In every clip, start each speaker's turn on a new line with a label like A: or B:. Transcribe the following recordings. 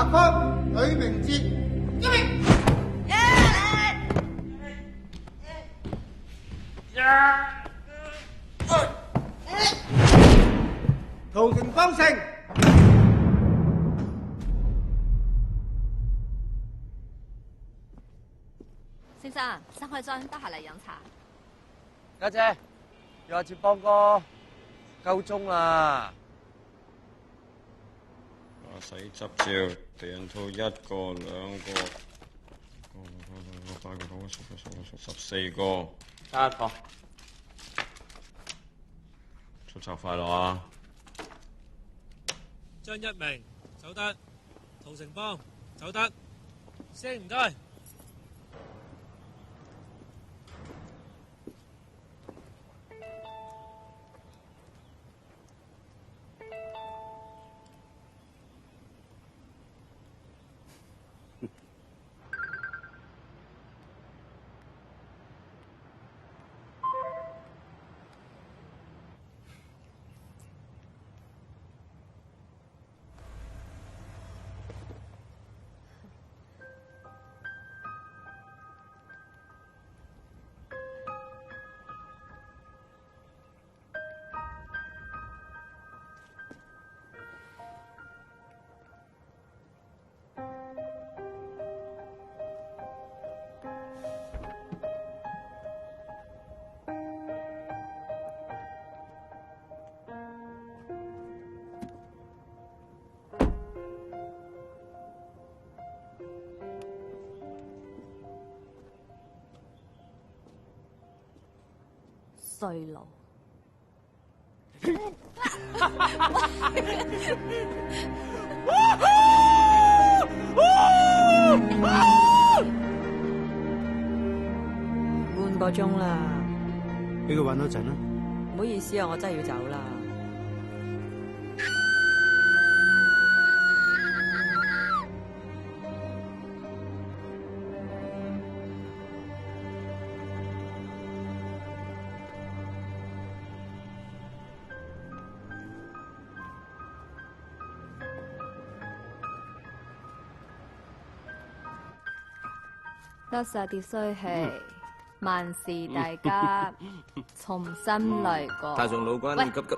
A: 下方女名节，一名。屠城方胜。
B: 先生，新開張，得閒嚟飲茶。
C: 家姐，又接幫哥，夠鐘啦。
D: 洗執照，地人套1個、2個、8個、9個、10個、11個、14個。
C: 加一個。
D: 出冊快樂啊！
E: 張一鳴走得，屠城邦走得，師兄唔該。
B: 衰佬。
F: 半個鐘啦，
A: 俾佢搵多陣啦。
F: 唔好意思啊，我真係要走啦。
B: 得晒啲衰氣，萬事大家重新嚟過。
C: 大眾老倌，你急急。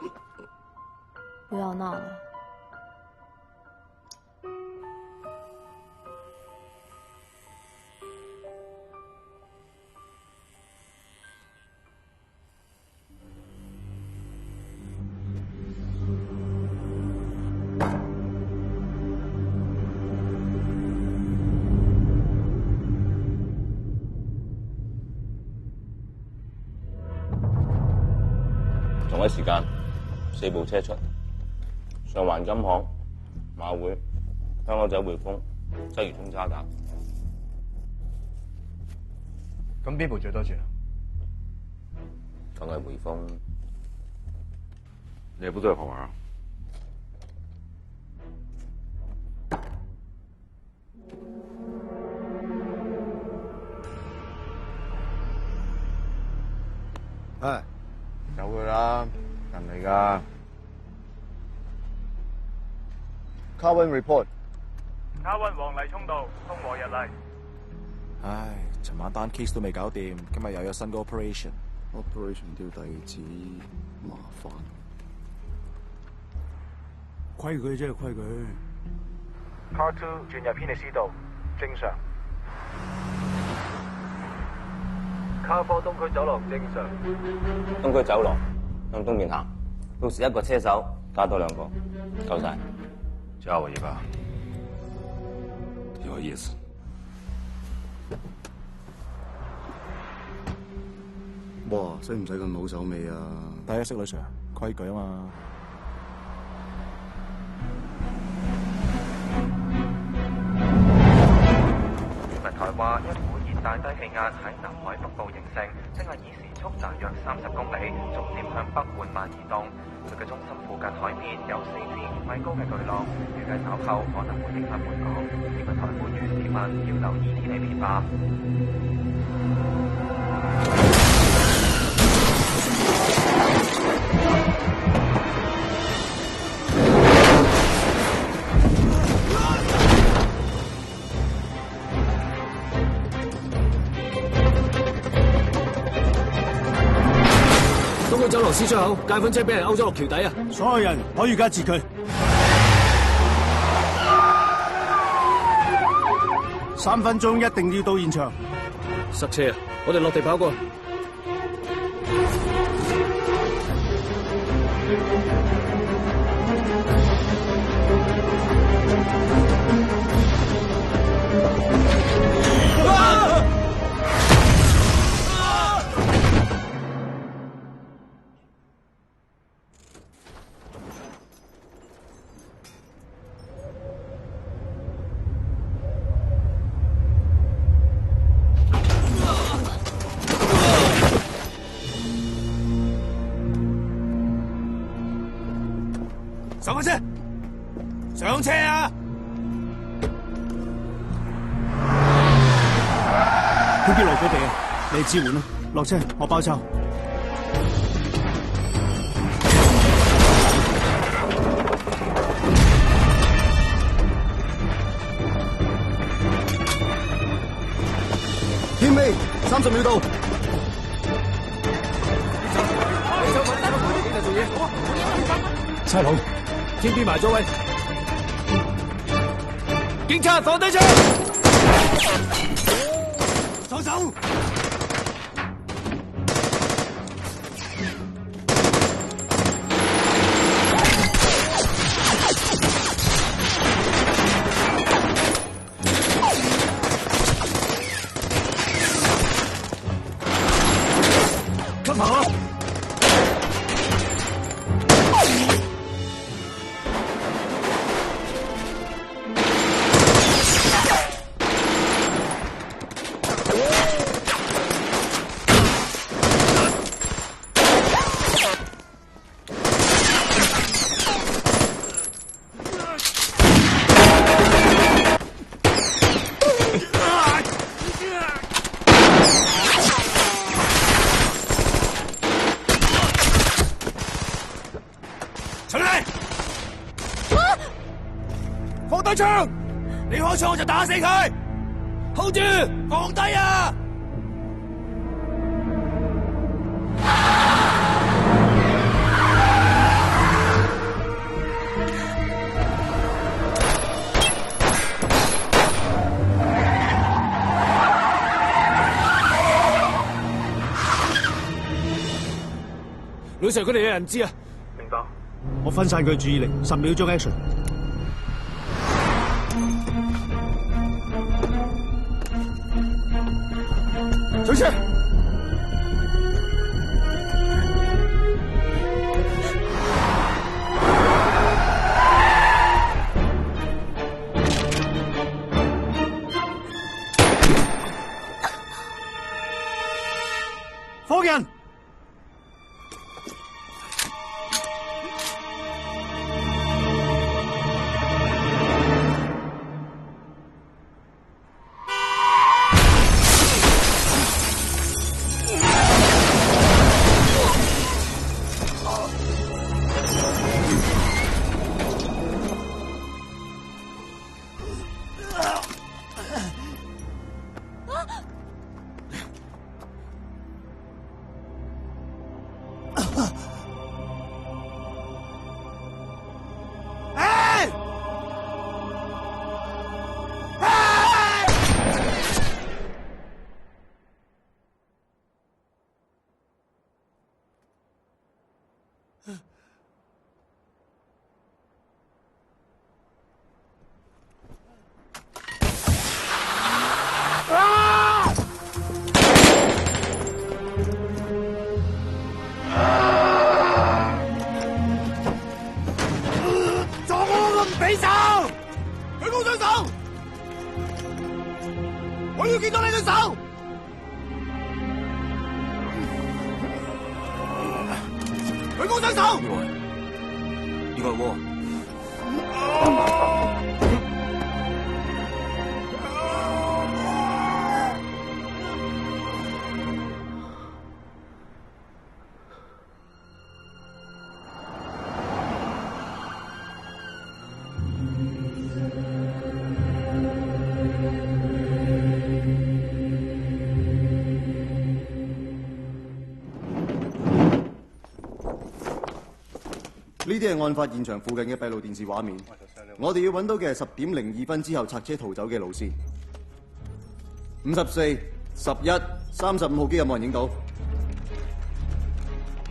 B: 不要鬧了。
D: 同一時間，4部車出，上環金行、馬會、香港仔匯豐、鰂魚涌渣打。
G: 咁邊部最多轉啊？
D: 梗係匯豐。
G: 你也不對好玩啊？
A: 係。
G: 有佢啦，人嚟噶。Carwin report。Carwin
H: 黃泥涌道，東和日麗。
I: 唉，尋晚單 case 都未搞掂，今日又有新個
J: operation 調地址，麻煩。
A: 規矩即係規矩。
H: Car 2轉入偏利斯道，正常。Car 4東區走廊正常。
D: 東區走廊向東面行，到時1個車手加多2個，夠晒。
G: 加我一個。有意思。
J: 哇，使唔使咁老手尾啊？
I: 第一識女 Sir， 規矩啊嘛。
H: 天文台話，一股熱帶低氣壓喺南海北部形成，正係以時速大約30公里，逐漸向北緩慢移動。佢嘅中心附近海面有4至5米高嘅巨浪，預計稍後可能會影響本港。天文台呼籲市民要留意天氣變化。
E: C 出口，解款車俾人勾咗落橋底啊！
A: 所有人可以而家截佢。3分鐘一定要到現場。
E: 塞車啊！我哋落地跑過。
A: 上翻車，上車啊！佢跌落佢哋啊！你支援啦，落車，我包抄。天尾30秒到。差佬。天邊埋咗位，警察放低槍，放手！吸埋我！放低槍！你開槍我就打死佢 ！hold 住，放低啊！
E: 女神佢哋有人知啊！
H: 明白。
A: 我分散佢注意力，10秒鐘 action。上車！放人！我要見到你隻手！舉高雙手！
I: 呢個係窩。
K: 啲係案發現場附近嘅閉路電視畫面。我哋要揾到嘅係10點02分之後拆車逃走嘅路線。54、11、35號機有冇人影到？
L: 5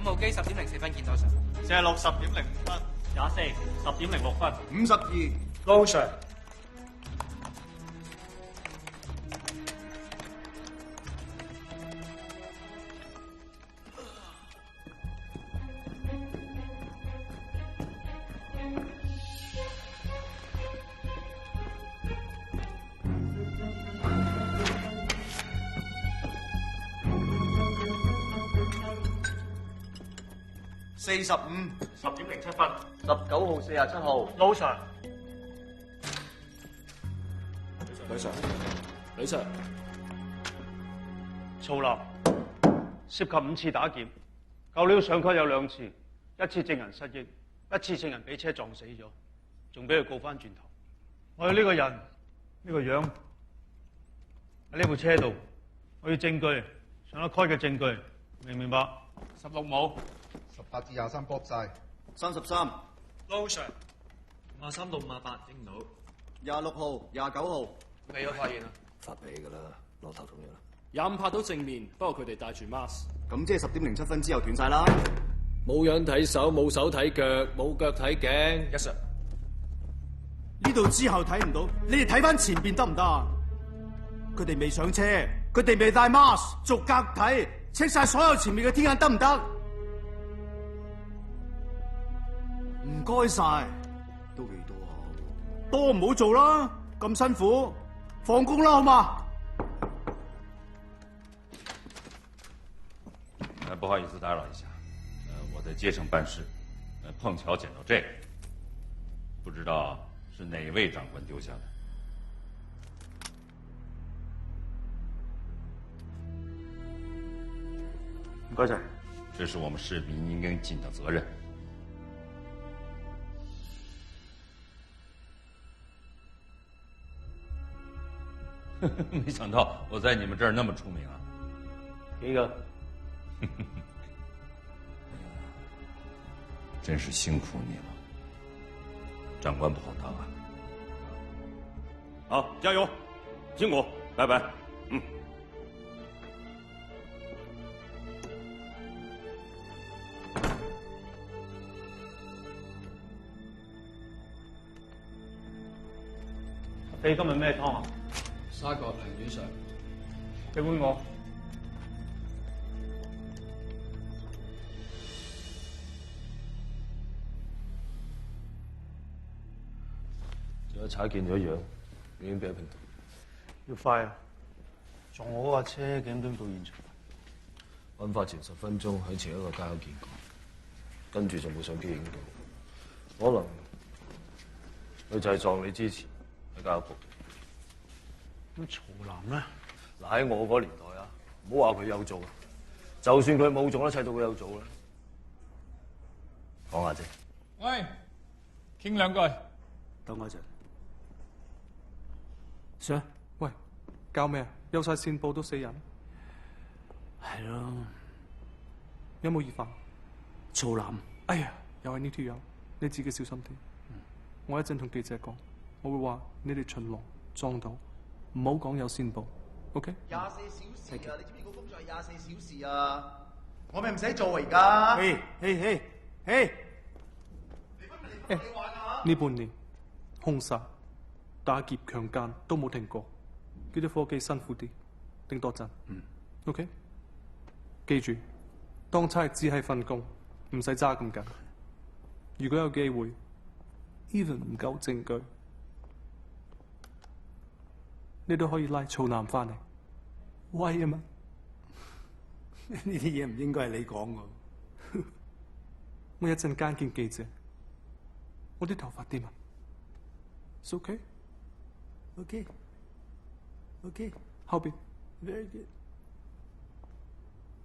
L: 號機10點04分見到Sir。
E: 46 10點05分。24 10點06分。
K: 52。
E: Low Sir。45 10點07分。
C: 19號47號。
E: Low Sir。
I: 女 Sir，
E: 曹林涉及5次打劫，舊料上級有2次，一次證人失憶，一次證人俾車撞死咗，仲俾佢告翻轉頭。我要呢個人呢、呢個樣喺呢部車度，我要證據，上得開嘅證據，明唔明白？16冇。
M: 18至23搏晒。
K: 33。
E: Low Sir。53到58影唔到。
K: 26號、29號。
C: 未有發現啊！
I: 發俾㗎啦，攞頭痛㗎啦。
N: 25拍到正面，不過佢哋戴住 mask。
K: 咁即係10點07分之後斷晒啦。
N: 冇樣睇手，冇手睇腳，冇腳睇頸。
C: Yes sir。
A: 呢度之後睇唔到，你哋睇翻前邊得唔得啊？佢哋未上車，佢哋未戴 mask， 逐格睇，check晒所有前面嘅天眼得唔得？唔該晒。
K: 都幾多下喎。
A: 多唔好做啦，咁辛苦，放工啦好嘛？
O: 不好意思打擾一下，我在街上辦事，碰巧撿到這個，不知道是哪位長官丟下的。
E: 唔該晒，
O: 這是我們市民應該盡的責任。沒想到我在你們這兒那麼出名啊！
E: 幾個？
O: 真是辛苦你了，長官不好當啊！
D: 好，加油，辛苦，拜拜。
E: 你今日咩湯啊？
N: 沙葛平魚上。
E: 一碗我。
I: 仲有查見咗樣，已經俾人評到。
E: 要快啊！撞我嗰架車幾點鐘到現場？
I: 案發前10分鐘喺前一個街口見過，跟住就冇相機影到。可能佢就係撞你之前喺街口仆。
E: 咁曹南咧？
I: 嗱喺我嗰年代啊，唔好話佢有做，就算佢冇做都砌到佢有做啦。講下啫。
P: 喂，傾兩句。
A: 等我一陣。
Q: Sir， 喂，搞咩啊？有晒線報都死人。
A: 係咯。
Q: 有冇疑犯？
A: 曹南。
Q: 哎呀，又係呢條友，你自己小心啲。我一陣同記者講，我會話你哋巡邏撞到，唔好講有線報 ，OK？
M: 24小時啊！你知唔知個工作係24小時啊？我咪唔使做而家。
A: 嘿，
Q: 呢半年兇殺、打劫、強姦都冇停過，叫啲伙計辛苦啲，頂多陣。OK？ 記住，當差只係份工，唔使揸咁緊。如果有機會 ，even 唔夠證據，你都可以拉曹南翻嚟，威啊嘛！
A: 呢啲嘢唔應該係你講㗎。
Q: 我一陣間見記者，我啲頭髮點啊 ？It's OK？ OK？ 後邊
A: Very good。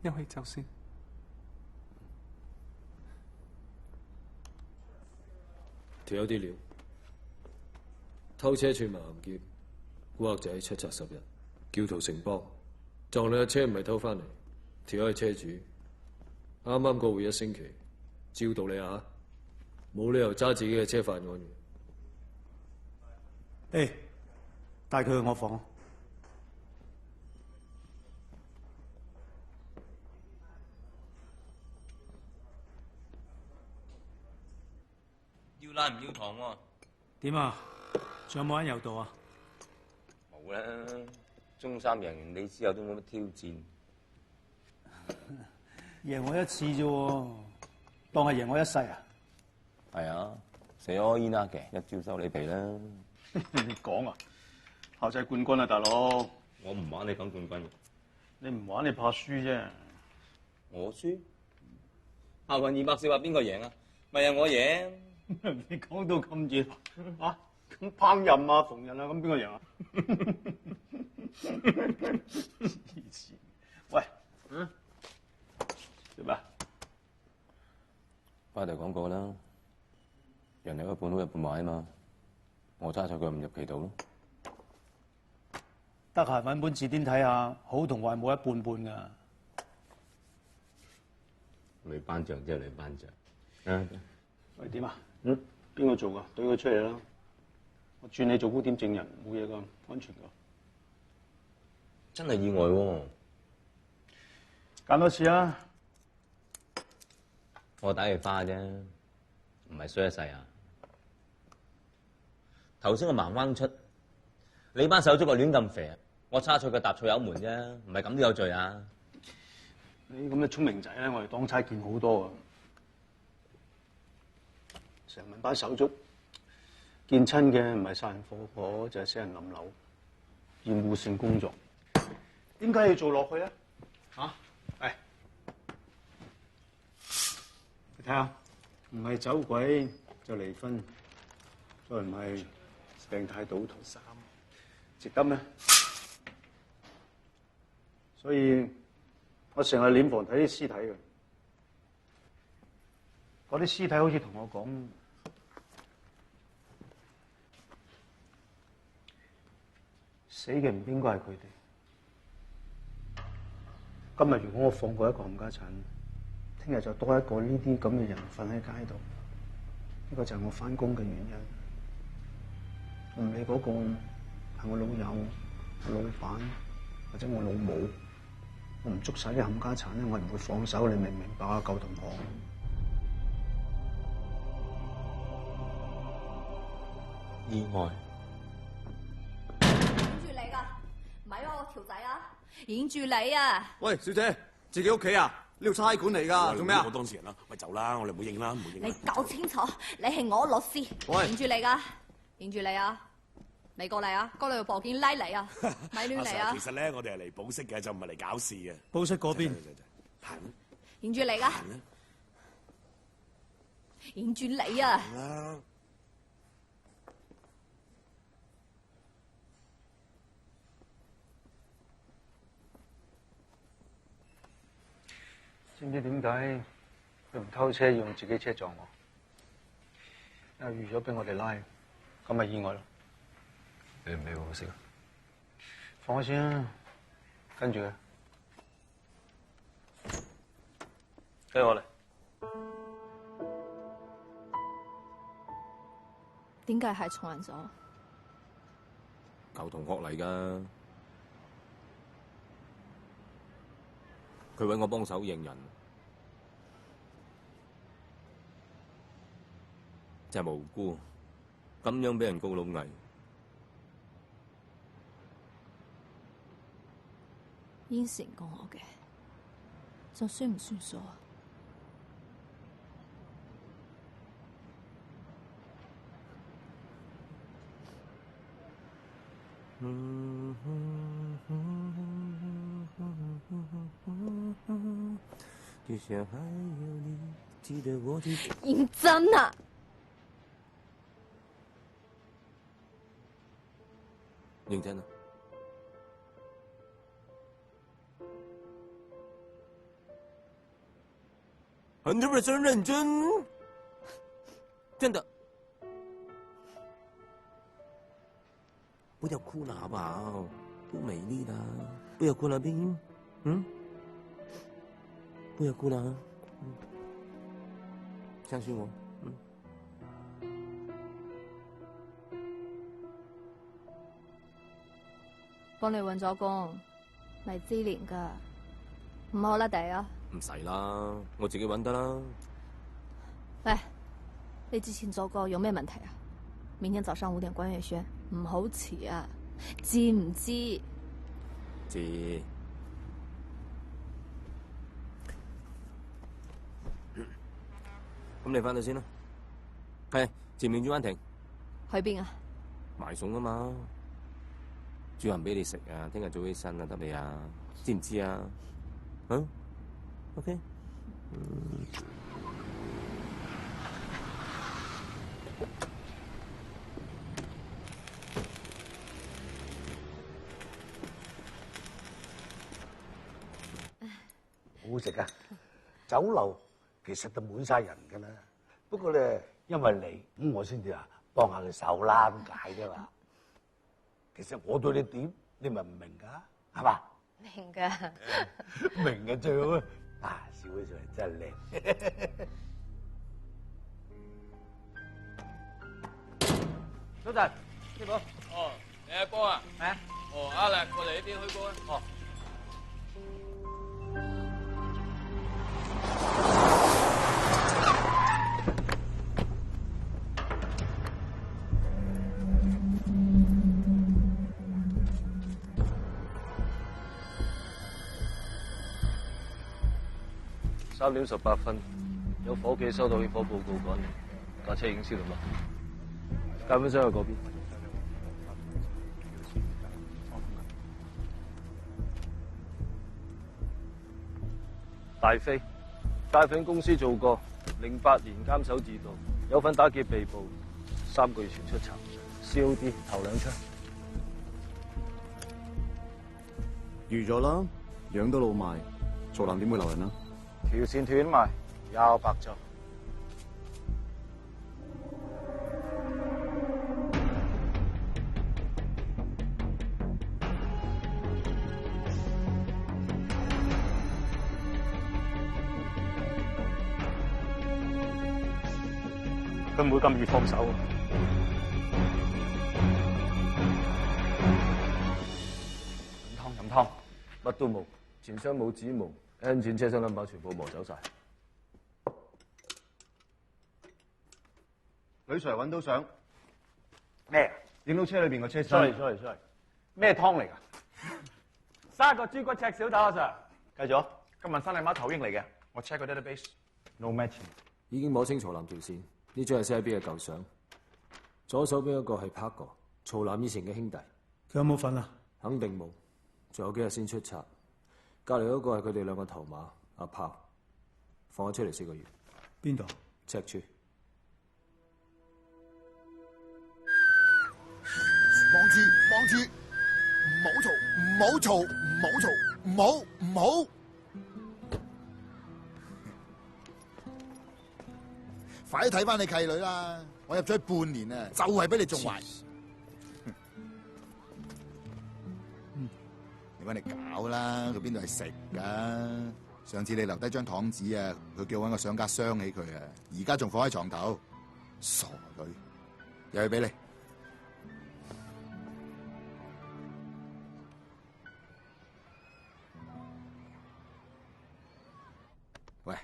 Q: 休息走先。
N: 條有啲料，偷車串埋行劫，蠱惑仔7賊10人，叫屠城幫撞你架車唔係偷翻嚟，條係車主，啱啱過會1星期，照道理啊！冇理由揸自己嘅車犯案嘅。
A: 誒，帶佢去我房。
D: 要奶唔要糖喎？
A: 點啊？仲有冇人有到啊？
D: 冇啦，中三贏完你之後都冇乜挑戰。
A: 贏我一次啫喎，當係贏我一世啊？
D: 係啊，死開煙呃嘅，一朝收你皮啦。
E: 你講啊，校際冠軍啊，大佬！
D: 我唔玩你講冠軍。
E: 你唔玩你怕輸啫。
D: 我輸？校運200四話邊個贏啊？咪係我贏。
E: 你講到咁熱啊？咁烹飪啊、縫紉啊，咁邊個贏啊？喂，做咩？
D: 巴特講過啦，人有一半好一半壞啊嘛，我揸錯佢唔入棋道咯。
A: 得閒揾本字典睇下，好同壞冇一半半噶。
D: 女班長即係女班長。啊，
E: 喂，點啊？邊個做噶？懟佢出嚟啦！我轉你做污點證人，冇嘢噶，安全噶。
D: 真係意外喎！
E: 揀多次啊！
D: 我打佢花啫，唔係衰一世啊！頭先我盲彎出，你班手足個亂咁肥，我差錯佢踏錯油門啫，唔係咁都有罪啊！
E: 你咁嘅聰明仔咧，我哋當差見好多啊！成班班手足見親嘅唔係殺人放火，就係死人冧樓，厭惡性工作。點解要做落去咧？嚇！嚟，你睇下，唔係走鬼就離婚，再唔係病態賭徒，值得咩？所以我成日殮房睇啲屍體嘅，嗰啲屍體好似同我講。死嘅唔應該係佢哋。今日如果我放過一個冚家鏟，聽日就多一個呢啲咁嘅人瞓喺街度。呢個就係我返工嘅原因。我唔理嗰個係我老友、我老闆或者我老母，我唔捉晒啲冚家鏟咧，我唔會放手。你明唔明白啊，舊同學？
D: 意外。
B: 條仔啊，影住你啊！
K: 喂，小姐，自己屋企啊？呢度差館嚟㗎，做咩啊？
L: 我當事人啦，喂，走啦，我哋唔好應啦，唔好應。
B: 你搞清楚，你係我律師，影住你㗎，影住你啊！你過嚟啊，過嚟部件拉你啊，咪亂嚟啊！
L: 其實咧，我哋係嚟保釋嘅，就唔係嚟搞事嘅。
A: 保釋嗰邊，
L: 行。
B: 影住你㗎，影住你啊！
E: 知唔知點解佢唔偷車要用自己車撞我？因為預咗俾我哋拉，咁咪意外咯。
I: 你唔俾我識啊？
E: 放開先啦，跟住佢，跟我嚟。
B: 點解係重人咗？
D: 舊同學嚟㗎，佢揾我幫手認人，真係無辜，咁樣俾人告老偽。
B: 應承過我嘅，就算唔算數啊？認真啊！
D: 認真啊！100% 認真，真的。不要哭了好不好？不美麗的，不要哭了，冰。不要哭了，相信我。
B: 幫你揾咗工，咪知年㗎，唔好甩地啊！
I: 唔使啦，我自己揾得啦。
B: 喂，你之前做過有咩問題啊？明天早上5點關月軒，唔好遲啊！知唔知？
I: 知。咁你翻去先啦。係，前面轉彎停。
B: 去邊啊？
I: 買餸啊嘛，煮飯俾你食啊！聽日早起身啊，得未啊？知唔知啊？嗯 ，OK。
R: 好食啊！酒樓其實都滿晒人㗎啦，不過咧，因為你咁，我先至幫下佢手啦，咁解啫嘛。其實我對你點，你咪唔明㗎，係嘛？
B: 明㗎。
R: 明嘅最好啊！笑起上嚟真係靚。
C: 早晨，師傅。
P: 哦，你阿哥啊？
C: 係啊。
P: 哦，Alex，過嚟呢邊開波啊。
C: 哦。
I: 3點18分，有伙計收到起火報告趕嚟，架車已經燒到乜？監分箱去嗰邊。大飛，咖啡公司做過，08年監守自盜，有份打劫被捕，3個月前出囚 ，COD 頭2槍。
K: 預咗啦，樣都老埋，曹南點會留人啊？
G: 條線斷埋，又白做。
E: 佢唔會咁易放手。
I: 飲湯，乜都冇，錢箱冇指模。N 錢車廂冧巴全部磨走晒。
G: 呂 Sir 揾到相
C: 咩？
G: 影到車裏邊個車廂。
C: sorry，咩湯嚟㗎？3個豬骨赤小豆啊 Sir。繼續，今日新麗媽頭英嚟嘅，我 check 個 database，no matching。
N: 已經摸清曹南條線，呢張係 CIB 嘅舊相。左手邊一個係 Park 哥，曹南以前嘅兄弟。
Q: 佢有冇份啊？
N: 肯定冇，仲有幾日先出冊。隔離嗰個係佢哋2個頭馬阿炮，放咗出嚟4個月。
Q: 邊度？
N: 赤柱。
M: 望住，唔好嘈，唔好！快啲睇翻你契女啦！我入咗去半年啊，就係俾你縱壞。你揾你搞啦，佢邊度係食噶？上次你留低張糖紙啊，佢叫我揾個相架傷起佢啊，而家仲放喺床頭，傻女，又要俾你。喂，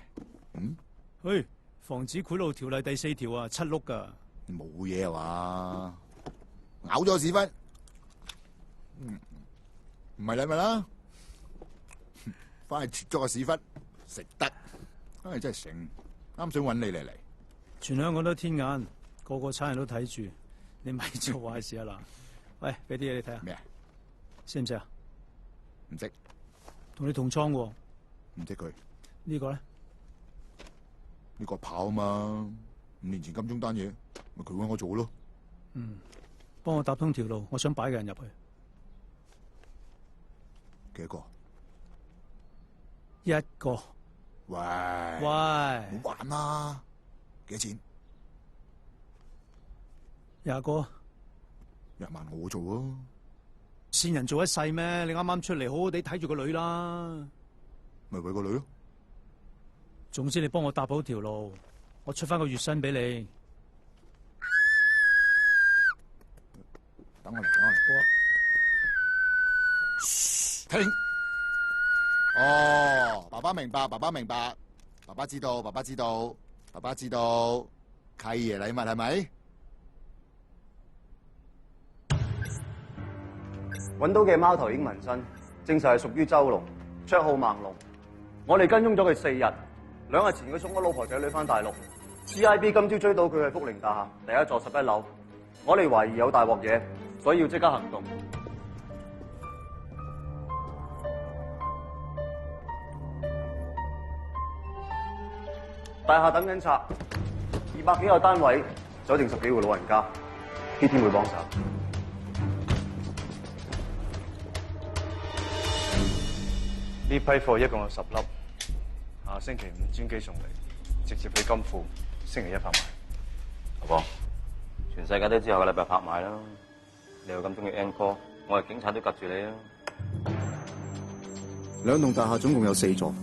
A: 去防止賄賂條例第4條啊，7碌噶。
M: 冇嘢啊嘛，咬咗屎忽。唔係禮物啦，翻去切咗個屎忽食得，真係醒，啱想揾你嚟。
A: 全香港都天眼，個個差人都睇住，你咪做壞事啊嗱！喂，俾啲嘢你睇下。
M: 咩啊？
A: 識唔識啊？
M: 唔識。
A: 同你同倉喎。
M: 唔識佢。
A: 呢個咧？
M: 呢個跑啊嘛，5年前金鐘單嘢，咪佢揾我做咯。
A: 幫我搭通條路，我想擺個人入去。
M: 幾多個
A: ？1個。
M: 喂，
A: 唔
M: 好玩啦！幾多錢
A: ？20個。
M: 1萬我做啊！
A: 善人做一世咩？你啱啱出嚟，好好地睇住個女啦。
M: 咪為個女咯。
A: 總之你幫我搭好條路，我出翻個月薪俾你。
M: 等我嚟。停！哦，爸爸明白，爸爸明白，爸爸知道，爸爸知道，爸爸知道，契爺禮物係咪？
K: 揾到嘅貓頭鷹紋身，證實係屬於周龍，綽號盲龍。我哋跟蹤咗佢4日，2日前佢送咗老婆仔女翻大陸。CIB 今朝追到佢去福寧大廈第1座11樓，我哋懷疑有大鑊嘢，所以要即刻行動。大廈等緊拆，200幾個單位，酒店10幾戶老人家，P天會幫手。
G: 呢批貨一共有10粒，下星期5專機送嚟，直接俾金庫，星期1拍賣。
D: 阿哥，全世界都知下個禮拜拍賣啦，你又咁中意 encore， 我哋警察都及住你啊
K: ！2棟大廈總共有4座，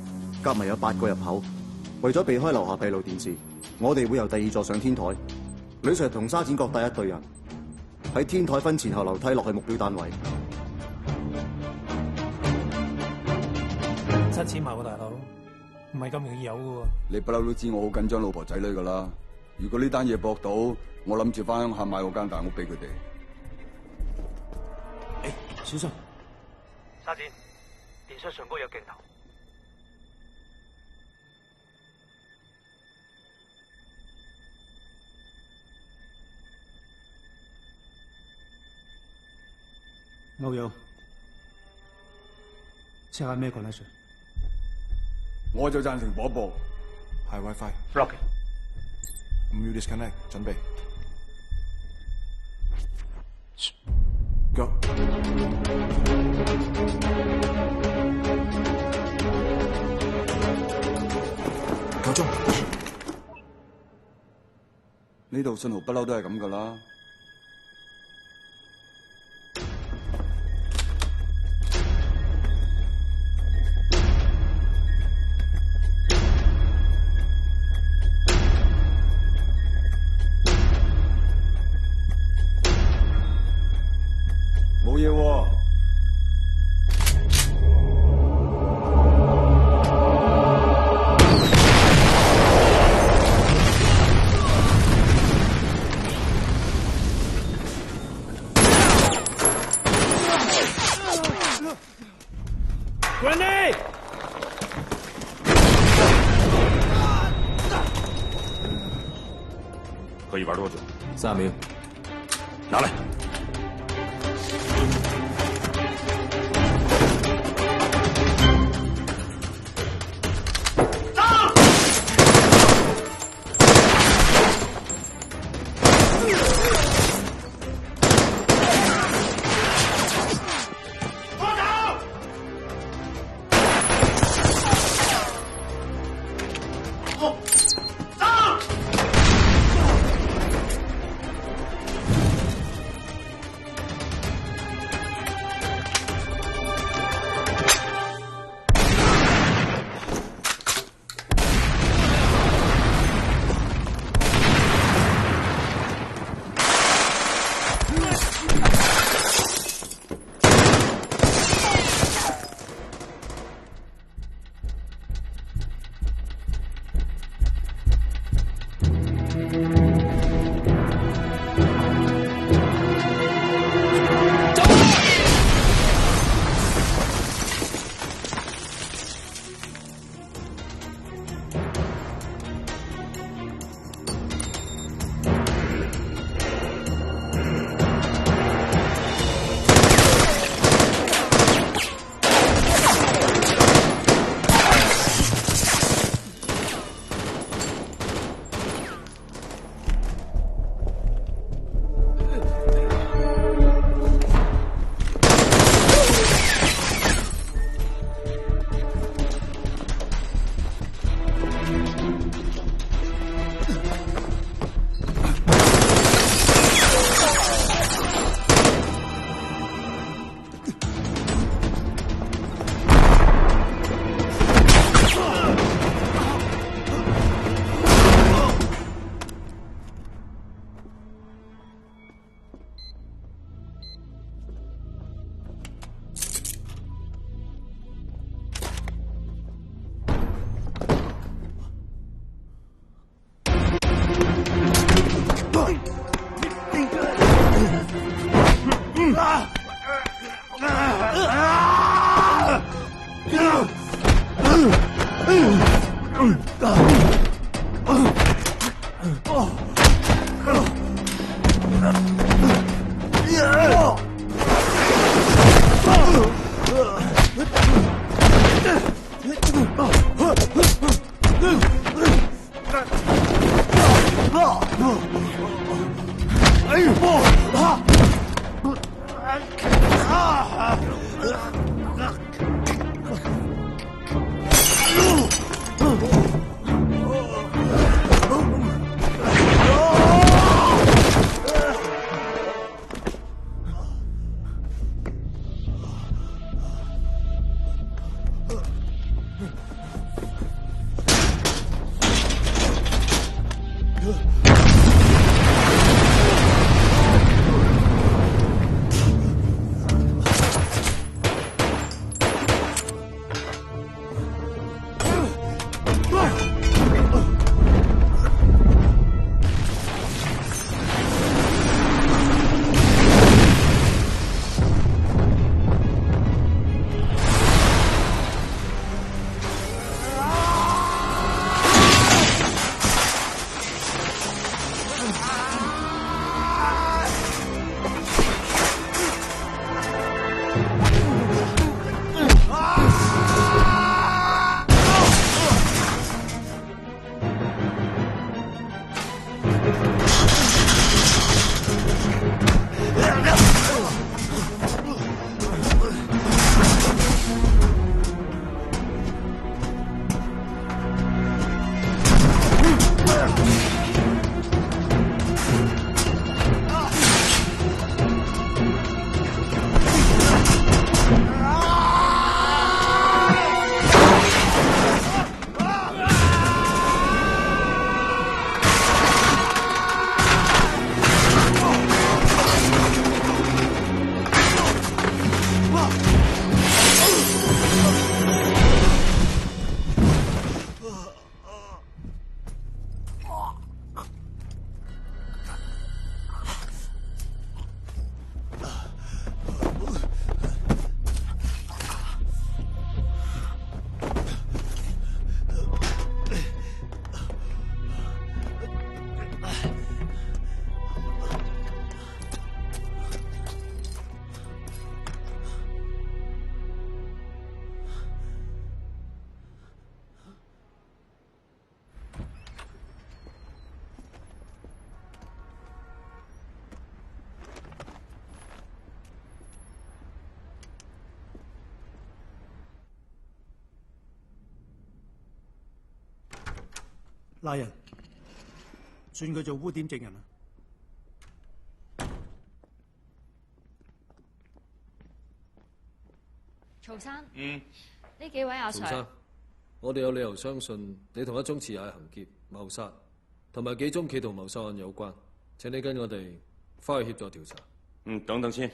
K: 夾埋有8個入口。為咗避開樓下閉路電視，我哋會由第2座上天台。呂 Sir 同沙展各帶1隊人，喺天台分前後樓梯落去目標單位。
S: 7錢埋喎，大佬，唔係咁容易有嘅喎。
J: 你不嬲都知我好緊張老婆仔女噶啦。如果呢單嘢搏到，我諗住翻鄉下買嗰間大屋俾佢哋。
S: 小心！
R: 沙展，電箱上高有鏡頭。
A: 歐友 check 下咩 connection？
J: 我就贊成播一播。
G: 係 WiFi。
R: Rocket。
G: 5秒 disconnect， 準備。Go。
J: 夠鐘。呢度信號不嬲都係咁噶啦。冇嘢喎。
S: Grenade！
O: 可以玩多久
N: ？3秒。
O: 拿来。
A: 拉人，算佢做污點證人啦。
T: 曹生，呢幾位阿 Sir，
N: 曹生，我哋有理由相信你同一宗持械行劫、謀殺同埋幾宗企圖謀殺案有關。請你跟我哋翻去協助調查。
O: 等等先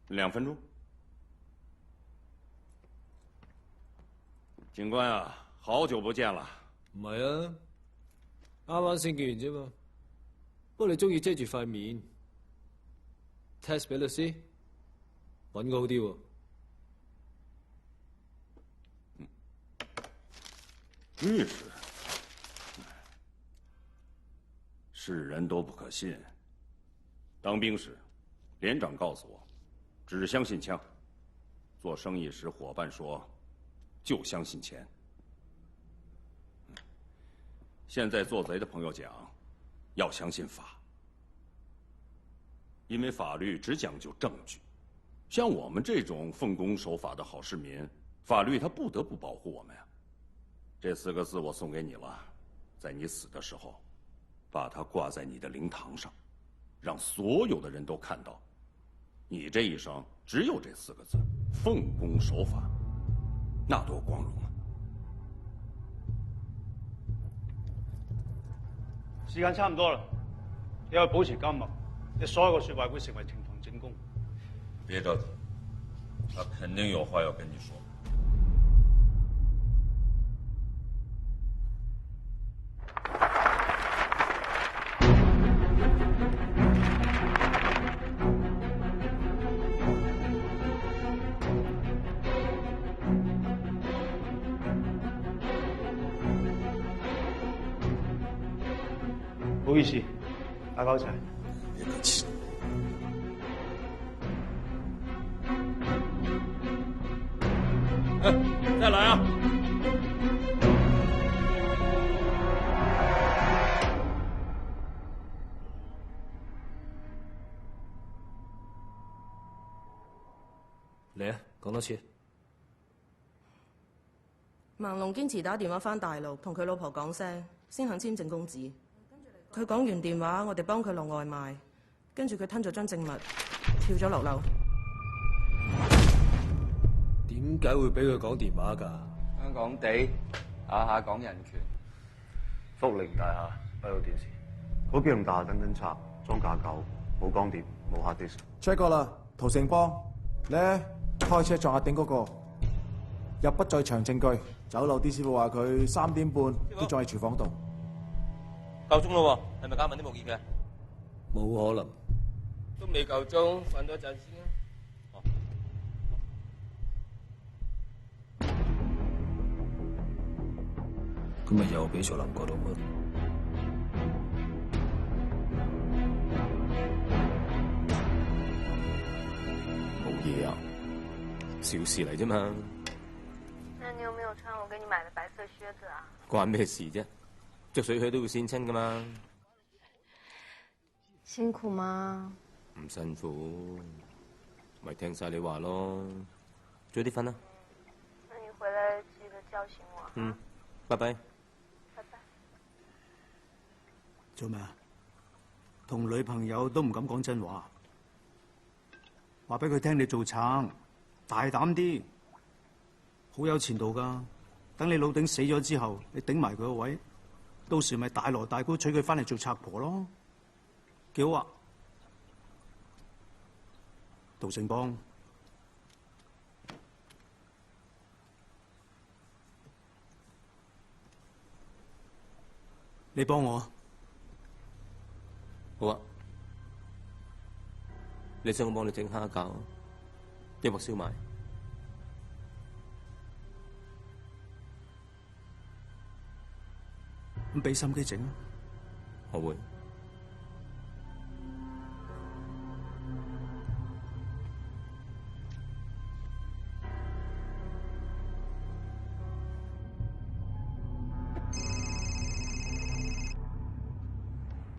O: ，2分鐘。警官啊，好久不見啦。
N: 唔係啊，啱啱先見完啫嘛。不過你中意遮住塊面 ，test 俾律師，揾個好啲喎。
O: 律师，是人都不可信。当兵时，连长告诉我，只相信枪；做生意时，伙伴说，就相信钱。现在做贼的朋友讲，要相信法，因为法律只讲究证据。像我们这种奉公守法的好市民，法律它不得不保护我们呀。这4个字我送给你了，在你死的时候，把它挂在你的灵堂上，让所有的人都看到，你这一生只有这4个字：奉公守法，那多光荣啊！
E: 時間差唔多啦，你要保持緘默，你所有嘅說話會成為呈堂證供。
O: 別着急，他肯定有話要跟你說。
E: 唔好意思，打攪晒。
D: 再来啊！
N: 嚟啊，講多次。
U: 盲龍堅持打電話返大陸，同佢老婆講聲，先肯簽證公紙。佢講完電話，我哋幫佢落外賣，跟住佢吞咗張證物，跳咗落樓。
N: 點解會俾佢講電話㗎？
K: 香港地下下講人權，福寧大廈閉路電視，嗰幾棟大廈等等拆，裝架構，冇光碟，冇 hard disk。check
V: 過啦，陶成邦，你開車撞阿頂嗰個，入不在場證據。酒樓啲師傅話佢3點半都仲喺廚房度。
D: 夠鐘咯喎，係咪嘉敏都冇見嘅？
N: 冇可能。
P: 都未夠鐘，瞓多陣先啦。
N: 咁咪又俾卓林過到乜？
D: 冇嘢啊，小事嚟啫嘛。
B: 那你有沒有穿我給你買的白色靴子啊？
D: 關咩事啫？着水靴都會跣親噶嘛。
B: 辛苦嗎？
D: 唔辛苦，咪聽晒你話咯。早啲瞓啦。
B: 那你回來記得叫醒我。
D: 嗯，拜拜。
B: 拜拜。
A: 做咩啊？同女朋友都唔敢講真話，話俾佢聽你做賊，大膽啲，好有前途噶。等你老頂死咗之後，你頂埋佢個位，到時咪大鑼大鼓娶佢翻嚟做賊婆咯，幾好啊！杜成邦，你幫我。
D: 好啊，你想我幫你整蝦餃，抑或燒賣？
A: 咁俾心機整。
D: 我會。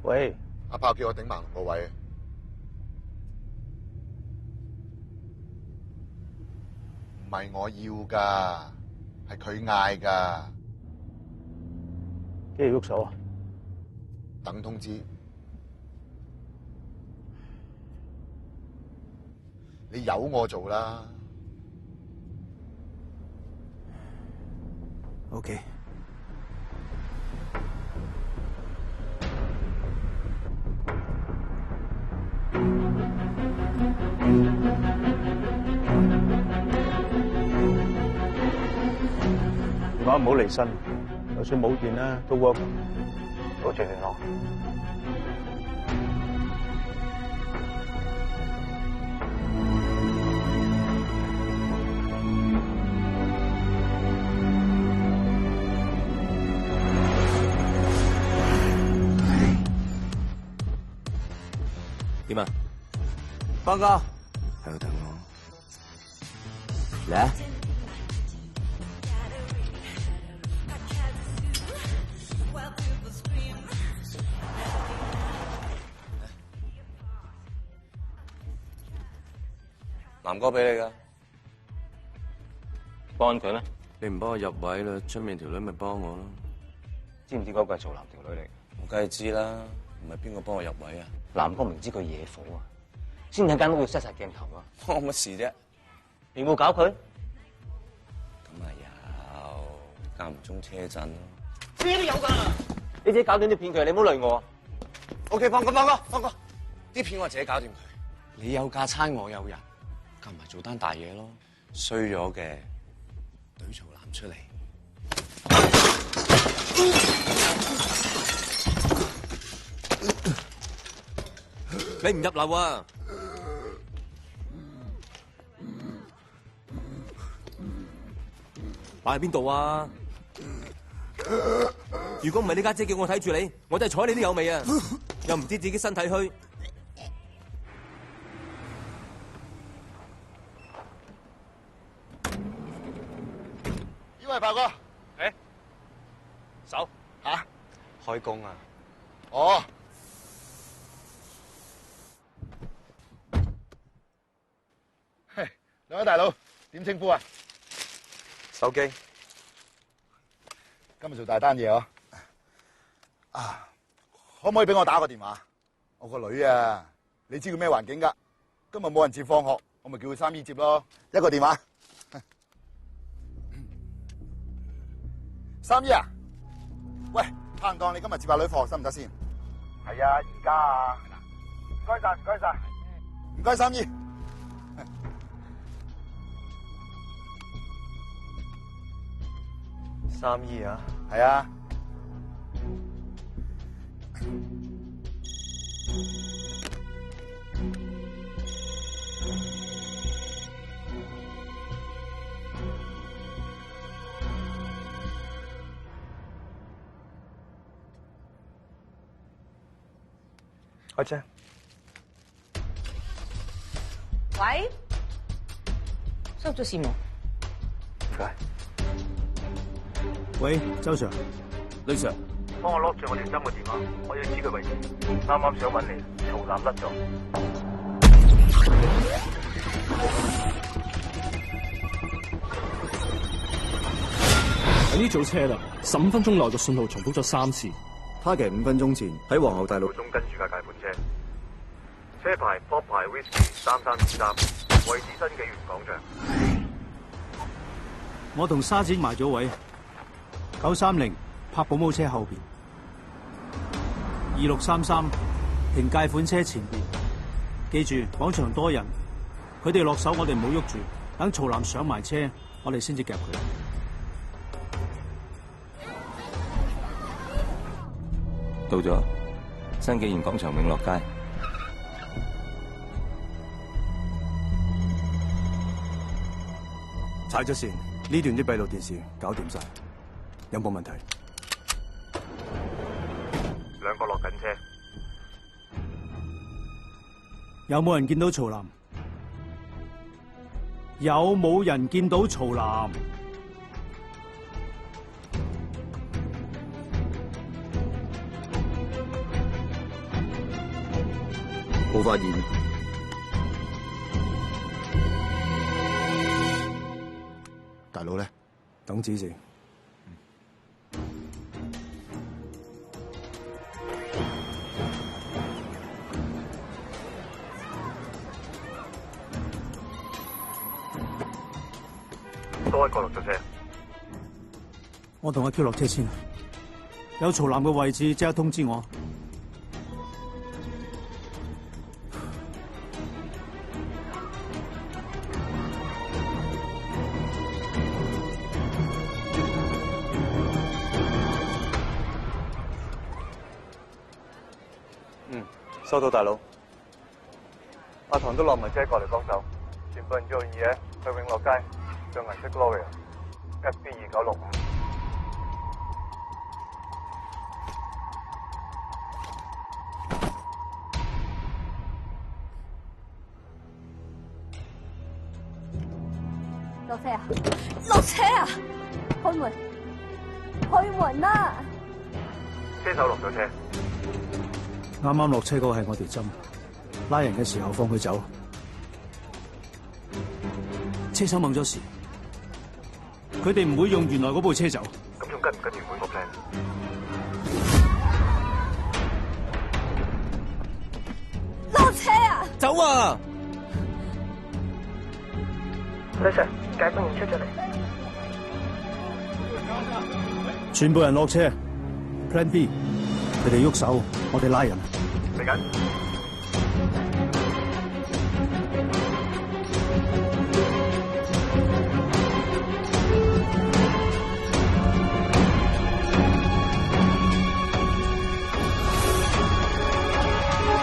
M: 喂，阿炮叫我頂盲龍個位。唔係我要噶，係佢嗌噶。
R: 幾時喐手啊？
M: 等通知。你由我做啦。
A: OK。
E: 電話唔好離身，就算冇電啦都 work。多謝聯絡。
D: 點啊？
V: 邦哥，
K: 喺度等我。
V: 嚟啊！
D: 南哥俾你噶，幫佢咩？
G: 你唔幫我入位啦，出面條女咪幫我咯。
D: 知唔知嗰個係做男條女嚟？我梗係知啦，唔係邊個幫我入位啊？南哥明知佢野火啊，先喺間屋要 set 晒鏡頭啊！關我乜事啫？你冇搞佢？咁啊有，間唔中車震咯。咩都有㗎，你自己搞掂啲騙佢，你唔好累我。OK， 放哥，啲片我自己搞掂佢。你有架撐，我有人。夾埋做單大嘢咯，衰咗嘅，懟槽攬出嚟。你唔入樓啊？擺喺邊度啊？
F: 如果唔係你家姐叫我睇住你，我真係睬你都有味啊！又唔知自己身體虛。
H: 呢位炮哥，
G: 誒，手
H: 嚇，
G: 開工啊！
H: 哦。嘿，兩位大佬點稱呼啊？
G: 手機。
H: 今日做大單嘢哦。啊，可唔可以俾我打個電話？我個女啊，你知佢咩環境㗎？今日冇人接放學，我咪叫佢三姨接咯。一個電話。三姨啊，喂，拍檔你今日接下女放學得唔得先？係啊，而家啊。唔該晒，唔該晒，唔該三姨。
G: 三姨啊，
H: 係啊。
G: 開車。
W: 喂，收咗線喎。
G: 唔該。
A: 喂，周 Sir，
F: 李 Sir，
G: 幫我 lock 住我條針嘅電話，我要知佢位置。啱啱想揾你，曹南甩咗。
Q: 喺呢組車啦，15分鐘內嘅信號重複咗3次。
A: Target 5分鐘前喺皇后大道
G: 中跟住架解款車，車牌 Bob 牌 Whisky 3323，位置新紀元廣場。
A: 我同沙展埋咗位，930泊保姆車後邊，2633停解款車前邊。記住廣場多人，佢哋落手，我哋唔好喐住，等曹南上埋車，我哋先至夾佢。
D: 到咗新紀元廣場永樂街。
A: 踩咗線，呢段啲閉路電視搞掂晒，有冇問題？
G: 兩個落緊車。
A: 有冇人見到曹南？有冇人見到曹南？
J: 冇發現。
H: 大佬咧，
A: 等指示。
G: 多一個落咗車。
A: 我同阿 Q 落車先，有曹南嘅位置即刻通知我。
G: 收到，大佬。阿唐都落埋車過嚟幫手，全部人做完嘢去永樂街上銀色 Gloria FB2965。
B: 落車啊！落車啊！開門！開門啦！
G: 車手落咗車。
A: 啱啱落車嗰個係我條針，拉人嘅時候放佢走。車手掹咗時，佢哋唔會用原來嗰部車走。
G: 咁仲跟唔跟原本個 plan？
B: 落車啊！
F: 走啊！
W: 女 Sir， 解放員出咗嚟。
A: 全部人落車 ，Plan B。佢哋喐手，我哋拉人。
G: 嚟緊。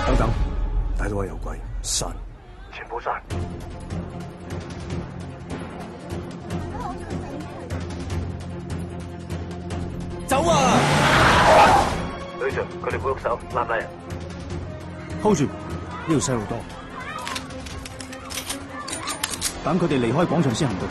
A: 等等，睇到我有鬼，散。
G: 全部散。
F: 走啊！
R: Sir，佢哋會喐手，拉唔拉人
A: ？hold 住，呢度細路多，等佢哋離開廣場先行動。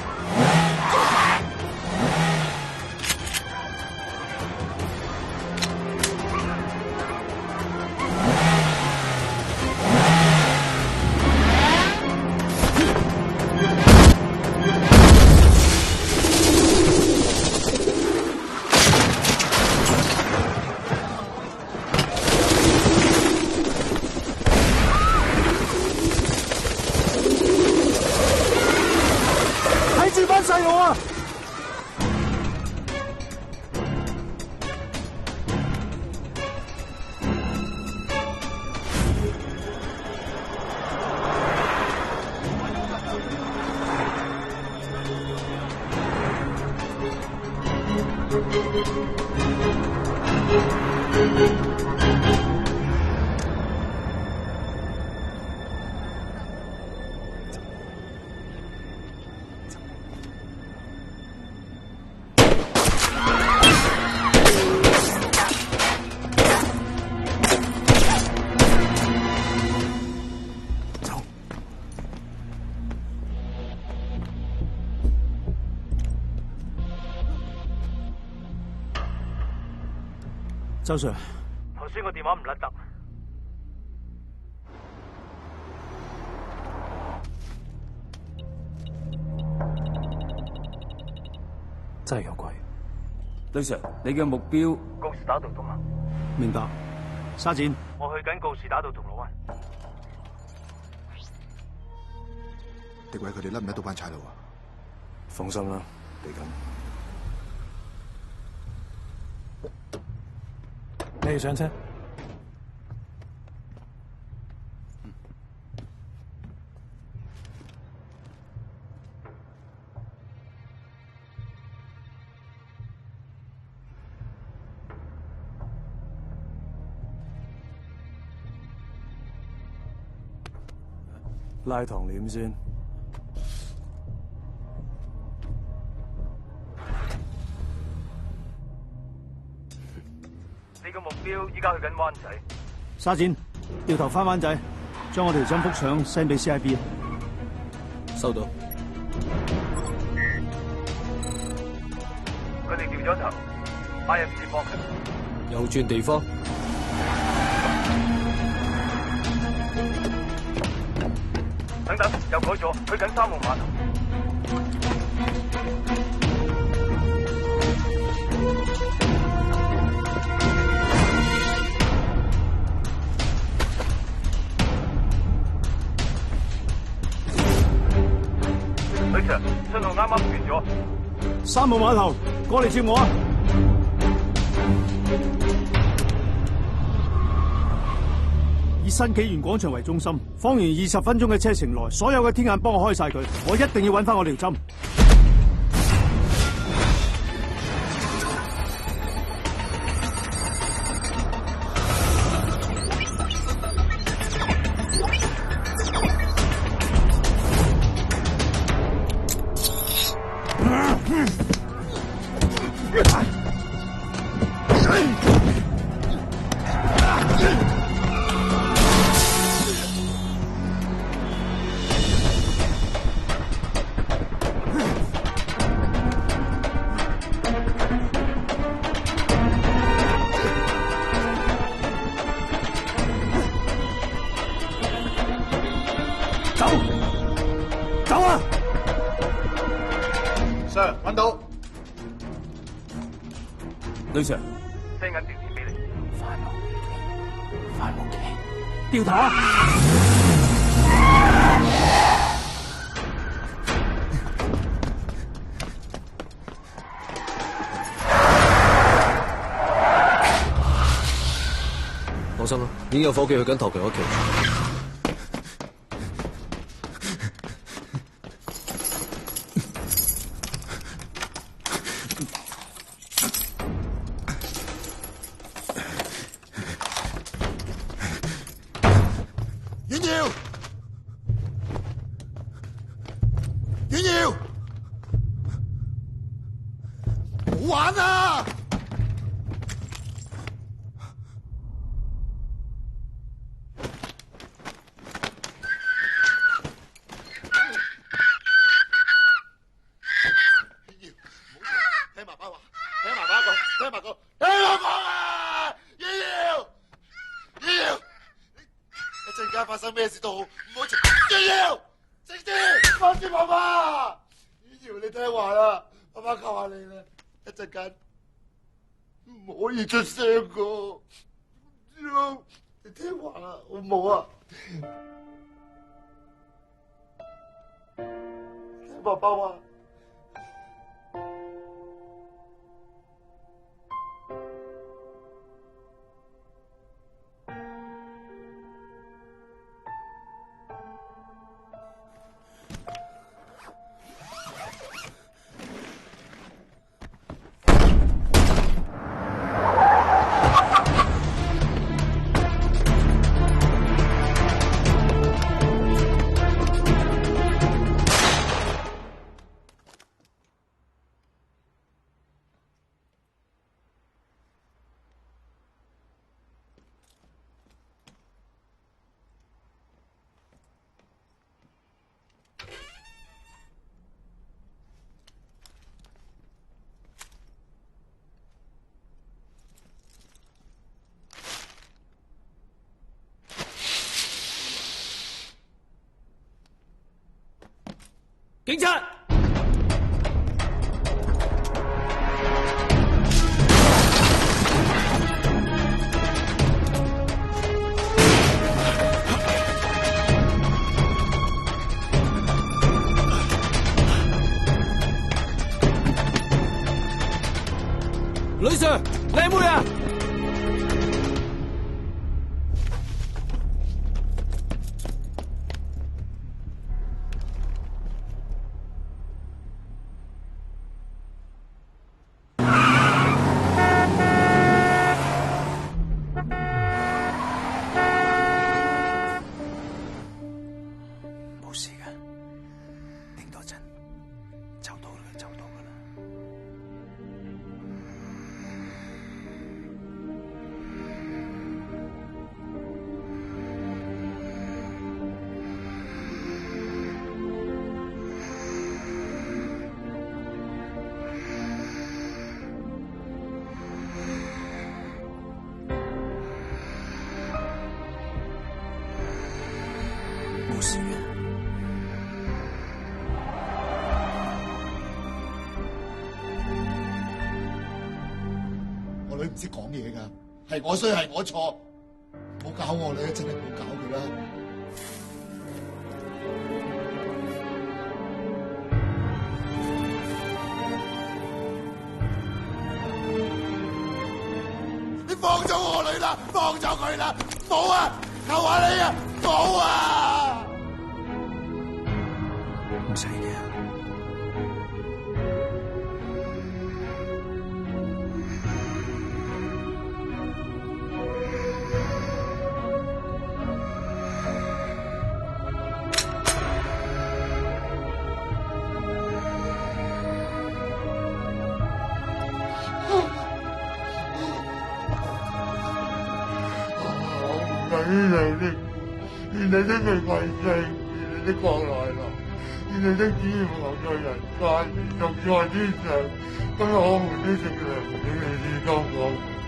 A: 周 Sir，
R: 頭先個電話唔甩得，
S: 真係有鬼。
F: 對 Sir， 你嘅目標
R: 告士打道東行。
A: 明白。沙展，
R: 我去緊告士打道銅鑼灣。
M: 迪偉佢哋甩唔甩到班差佬啊？
S: 放心啦，嚟緊。你哋上車。拉糖簾先。
R: 你個目標依家去緊灣仔。
A: 沙展，掉頭翻灣仔，將我條針幅相 send 俾 CIB。
F: 收到。
R: 佢哋掉咗頭，擺入字幕嘅。
N: 又轉地方。
R: 等等，又改咗，去緊3號碼頭。女 Sir， 信號啱啱完咗。
A: 3號碼頭，過嚟接我啊！以新紀元廣場為中心，方圓20分鐘嘅車程內，所有嘅天眼幫我開晒佢，我一定要揾翻我條針。走啊
H: ！Sir， 揾到。
F: 女 Sir，
R: send 緊條片俾你。
A: 快無期，掉頭啊！
N: 放心啦，已經有伙計去緊頭強屋企。
H: 間發生咩事都好，唔好直要，直啲放住媽媽。以瑤你聽話啦，媽媽求下你啦，一陣間唔可以出聲個。你聽話啦，好唔好啊？聽爸爸話。
N: 警察！女 Sir， 靚妹啊！
A: 冇事嘅。
H: 我女唔識講嘢㗎，係我衰係我錯，冇搞我女，真係冇搞佢啦。你放咗我女啦，放咗佢啦，冇啊！求下你啊，冇啊！
A: 唔使嘅。
H: 願你的名為聖，願你的國來臨，願你的旨意行在人間，如同在天上。今日我們的食糧，請你賜給我，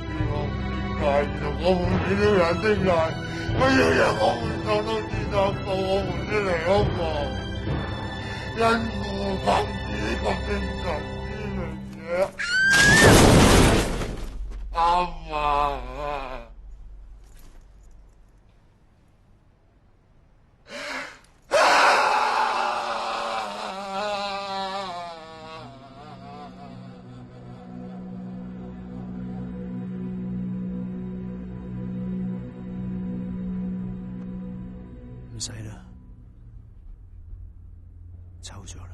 H: 賜我們的債，如同我們免了人的債，不要讓我們受到試探，報我們的離空亡。因父及子及聖神之名者，阿媽。
A: 唔使啦，抽咗啦。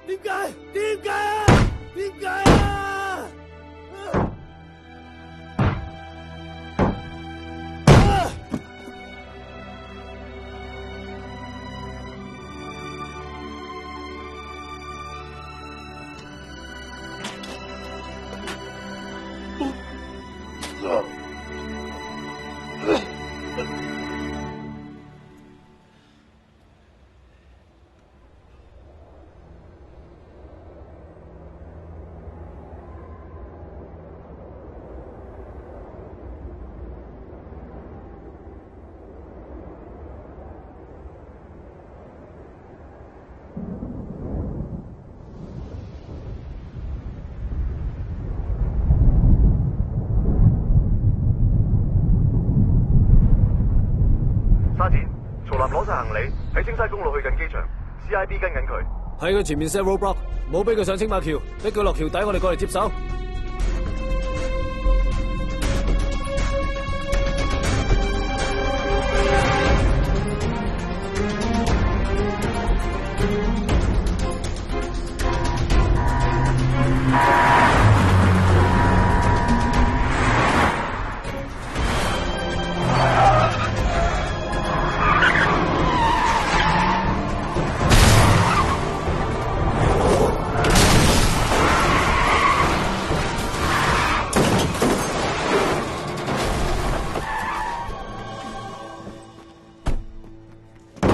R: 點解？點解啊？點解啊？
G: 沙展，曹南攞晒行李喺青山公路去緊機場 ，CIB 跟緊佢。
N: 喺佢前面 set roadblock， 冇俾佢上青馬橋，俾佢落橋底，我哋過嚟接手。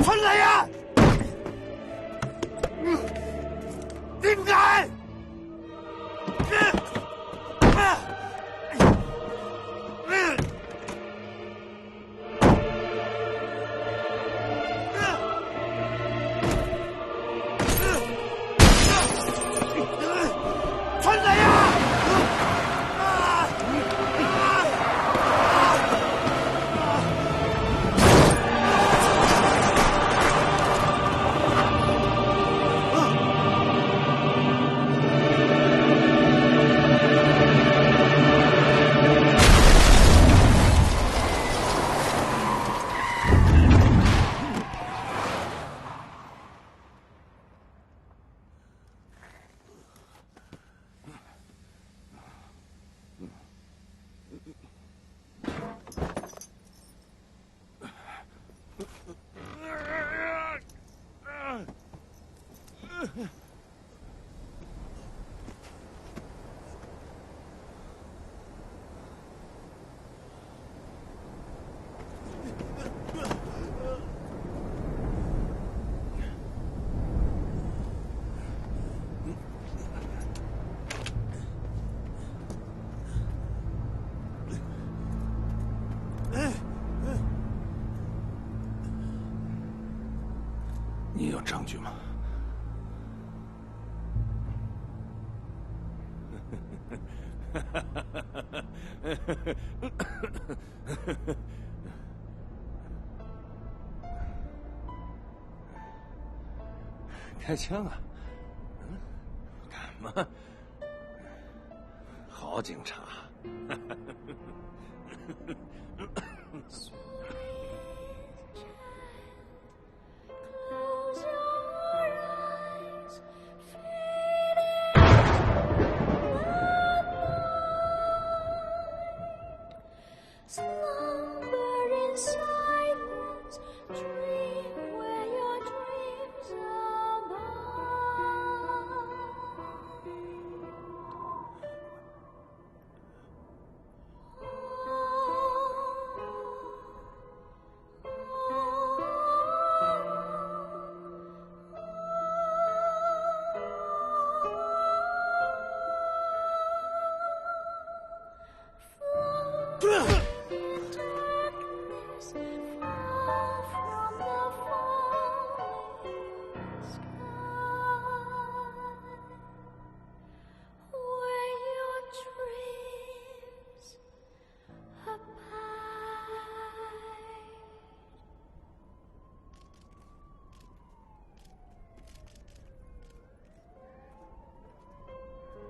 R: 春麗啊！點解？春麗啊！
O: 你有证据吗？开枪啊！敢吗？好警察。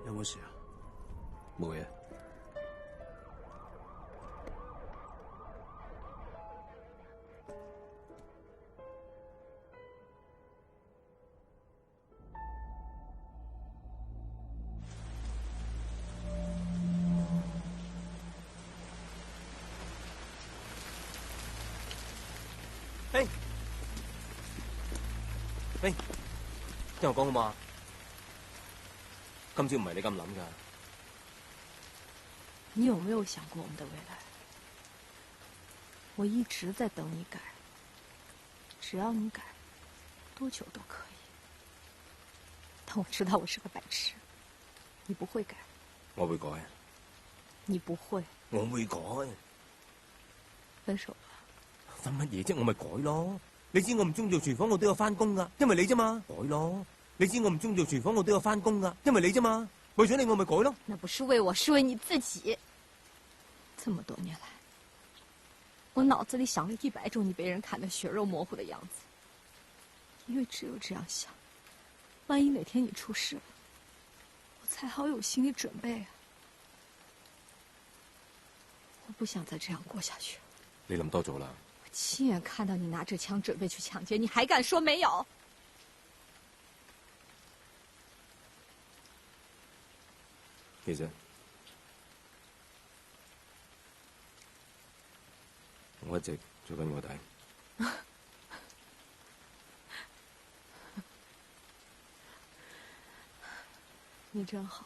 A: 有冇事啊？
N: 冇嘢。
F: 聽我講好嘛？今朝唔係你咁諗㗎。
B: 你有沒有想過我們的未來？我一直在等你改，只要你改，多久都可以。但我知道我是個白痴，你不會改。
F: 我會改。
B: 你不會。
F: 我會改。
B: 分手吧。
F: 分乜嘢啫？我咪改咯。你知我唔中意做廚房，我都有翻工噶，因為你啫嘛。改咯。你知我唔中意做廚房，我都有翻工噶，因為你啫嘛。為咗你，我咪改咯。
B: 那不是為我，是為你自己。這麼多年來，我腦子裡想了100種你被人砍得血肉模糊的樣子，因為只有這樣想，萬一哪天你出事了，我才好有心理準備啊。我不想再這樣過下去。
F: 你諗多咗啦。
B: 我親眼看到你拿着槍準備去搶劫，你還敢說沒有？
F: 其實我一直做緊臥底。
B: 你真好，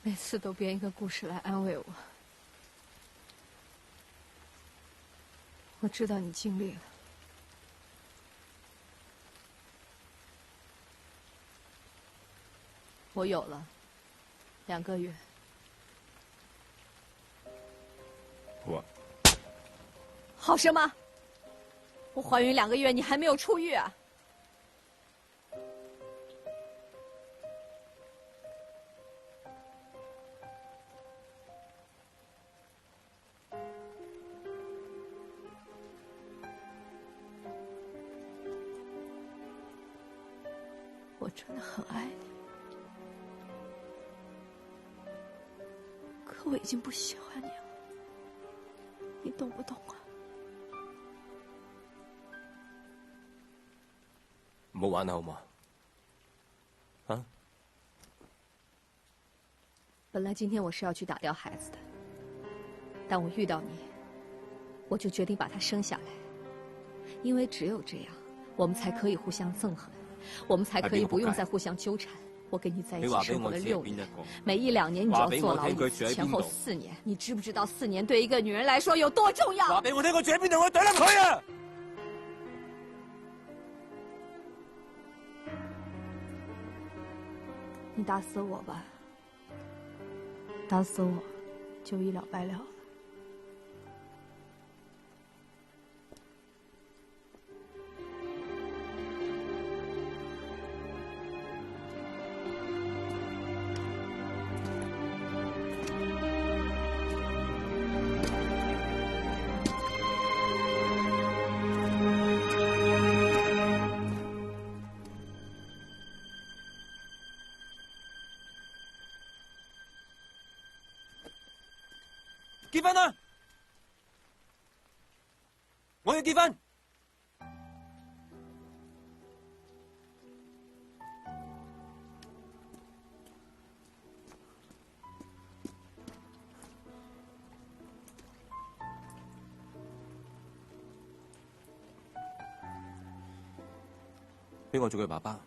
B: 每次都編一個故事來安慰我。我知道你盡力了。我有了2個月。
F: 好啊。
B: 好什麼？我懷孕2個月，你還沒有出獄啊？我真的很愛你，可我已經不喜歡你了，你懂不懂啊？
F: 唔好玩啦，好嗎？啊？
B: 本來今天我是要去打掉孩子的，但我遇到你，我就決定把他生下來，因為只有這樣，我們才可以互相憎恨。我們才可以不用再互相糾纏。我跟你在一起生活了6年，每1、2年你就要坐牢1次，前後4年。你知不知道4年對一個女人來說有多重要？
F: 話俾我聽，我住喺邊度，我懟冧佢啊！
B: 你打死我吧，打死我，就一了百了了。
F: 結婚啦！我要結婚。俾我做佢爸爸，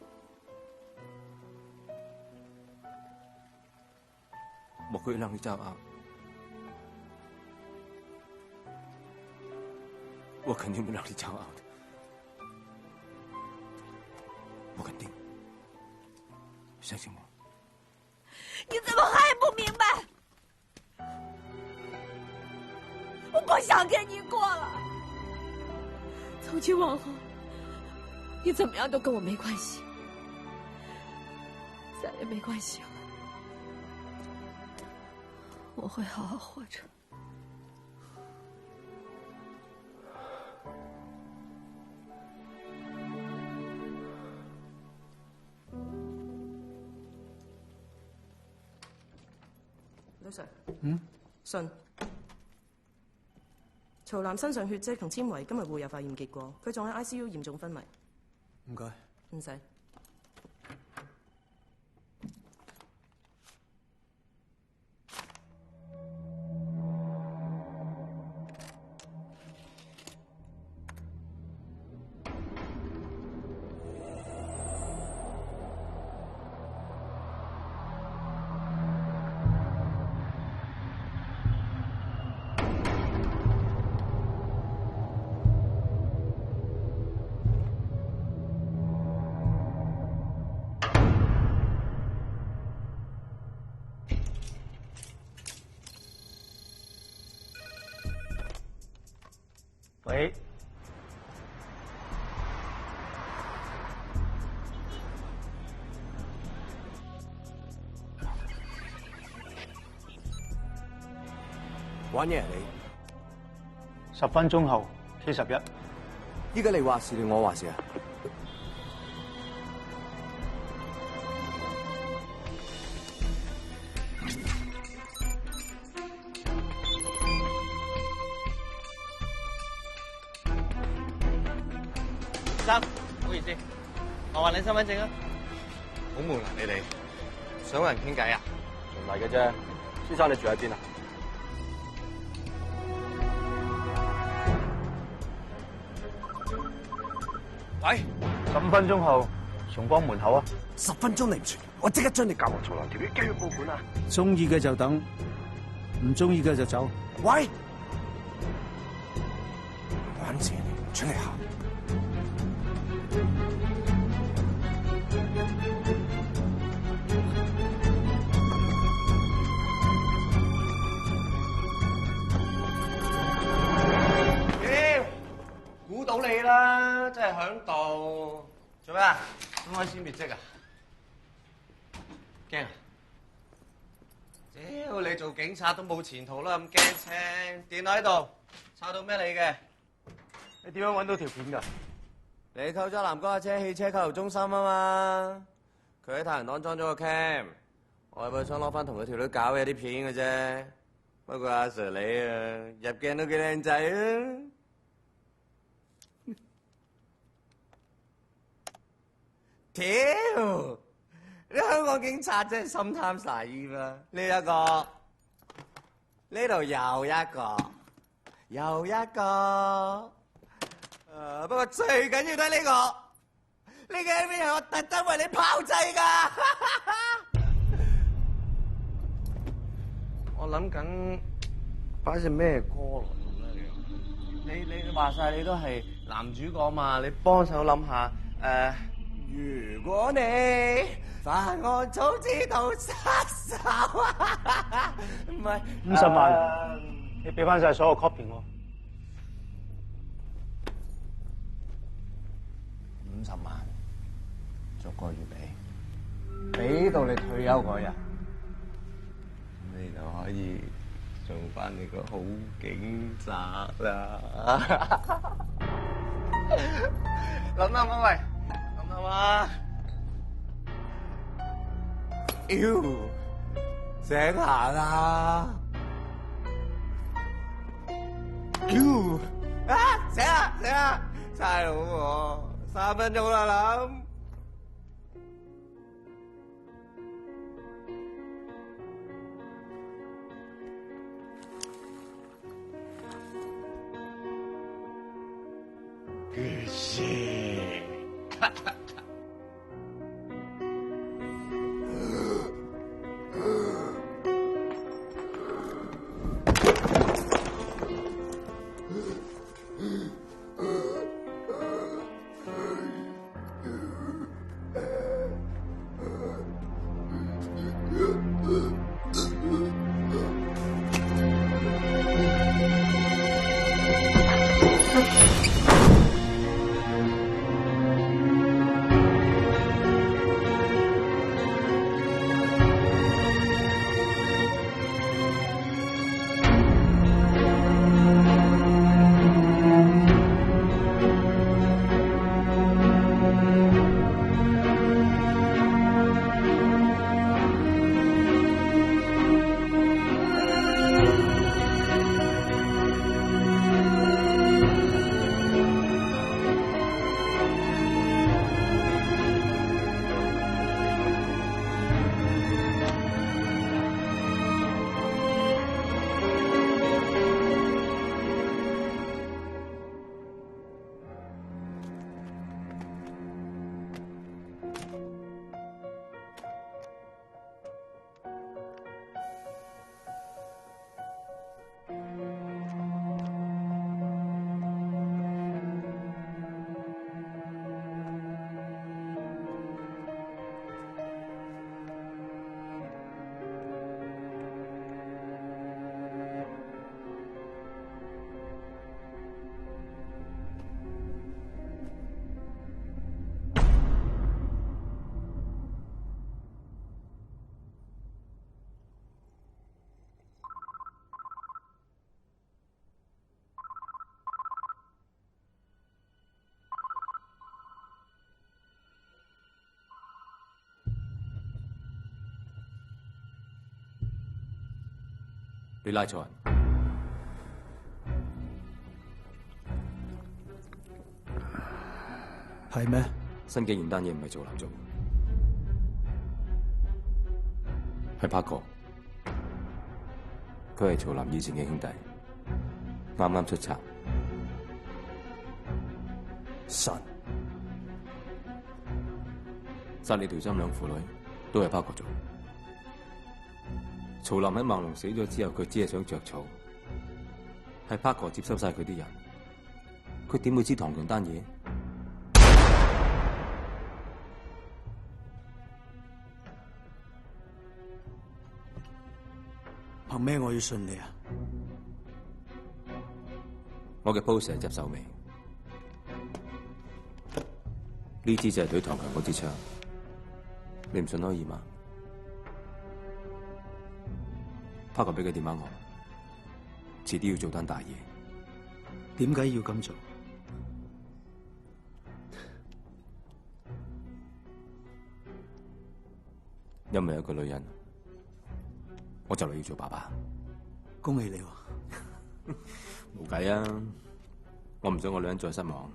F: 莫佢讓你驕傲。我肯定不讓你驕傲的，我肯定，相信我。
B: 你怎麼還不明白？我不想跟你過了。從今往後，你怎麼樣都跟我沒關係，再也沒關係了。我會好好活着。
U: 女 Sir， 信。曹楠身上血跡同纖維今日會有化驗結果，佢仲喺 ICU 嚴重昏迷。
S: 唔該。
U: 唔使。
E: 喂。
F: 玩嘢啊你
E: ？10分鐘後 K11。
F: 依家你話事定我話事啊？
D: 生，唔好意思，我還你身份證啊。好悶啊，你哋想揾人傾偈啊？
K: 唔係嘅啫，先生你住喺邊啊？
E: 喂，15分鐘後松江門口啊
R: ！10分鐘嚟唔切，我即刻將你教學嘈流條魚，繼續報館啊！
A: 中意嘅就等，唔中意嘅就走。
R: 喂，玩字出嚟行。
D: 估到你啦，真係響度做咩啊？公開先滅職啊？驚啊！屌你做警察都冇前途啦，咁驚青電腦喺度，抄到咩你嘅？
E: 你點樣揾到條片㗎？
D: 你偷咗南哥架車汽車扣留中心啊嘛，佢喺太陽黨裝咗個 cam， 我係咪想攞翻同佢條女搞嘅啲片嘅啫？不過阿 Sir 你啊，入鏡都幾靚仔啊！屌！啲香港警察真係心貪晒意啦！呢一個，呢度又一個，又一個。不過最緊要都係呢個，呢個 MV 係我特登為你炮製㗎。我諗緊擺隻咩歌落去咧？你話晒你都係男主角嘛？你幫手諗下如果你犯案早知道失手啊，唔係
E: 50萬，你俾翻晒所有 copy 我。
D: 50萬，逐個月俾到你退休嗰日，你就可以做翻你個好警察啦。諗啦，喂。係嘛？妖，醒下啦！妖，醒啦！差佬我3分鐘啦諗。
R: good shit。
F: 你拉錯人。
A: 係咩？
F: 新警員單嘢唔係做男做，係柏哥。佢係曹林以前嘅兄弟，啱啱出冊。殺你條針兩父女，都係柏哥做。曹林喺孟龍死咗之後，佢只係想着草，係柏哥接收晒佢啲人，佢點會知唐強單嘢？
A: 憑咩我要信你啊？
F: 我嘅 post 係執手尾，呢支就係對唐強嗰支槍，你唔信可以嗎？柏哥俾佢電話我，遲啲要做單大嘢。
A: 點解要咁做？
F: 因為有個女人，我就嚟要做爸爸。
A: 恭喜你喎！
F: 冇計啊！我唔想我女人再失望，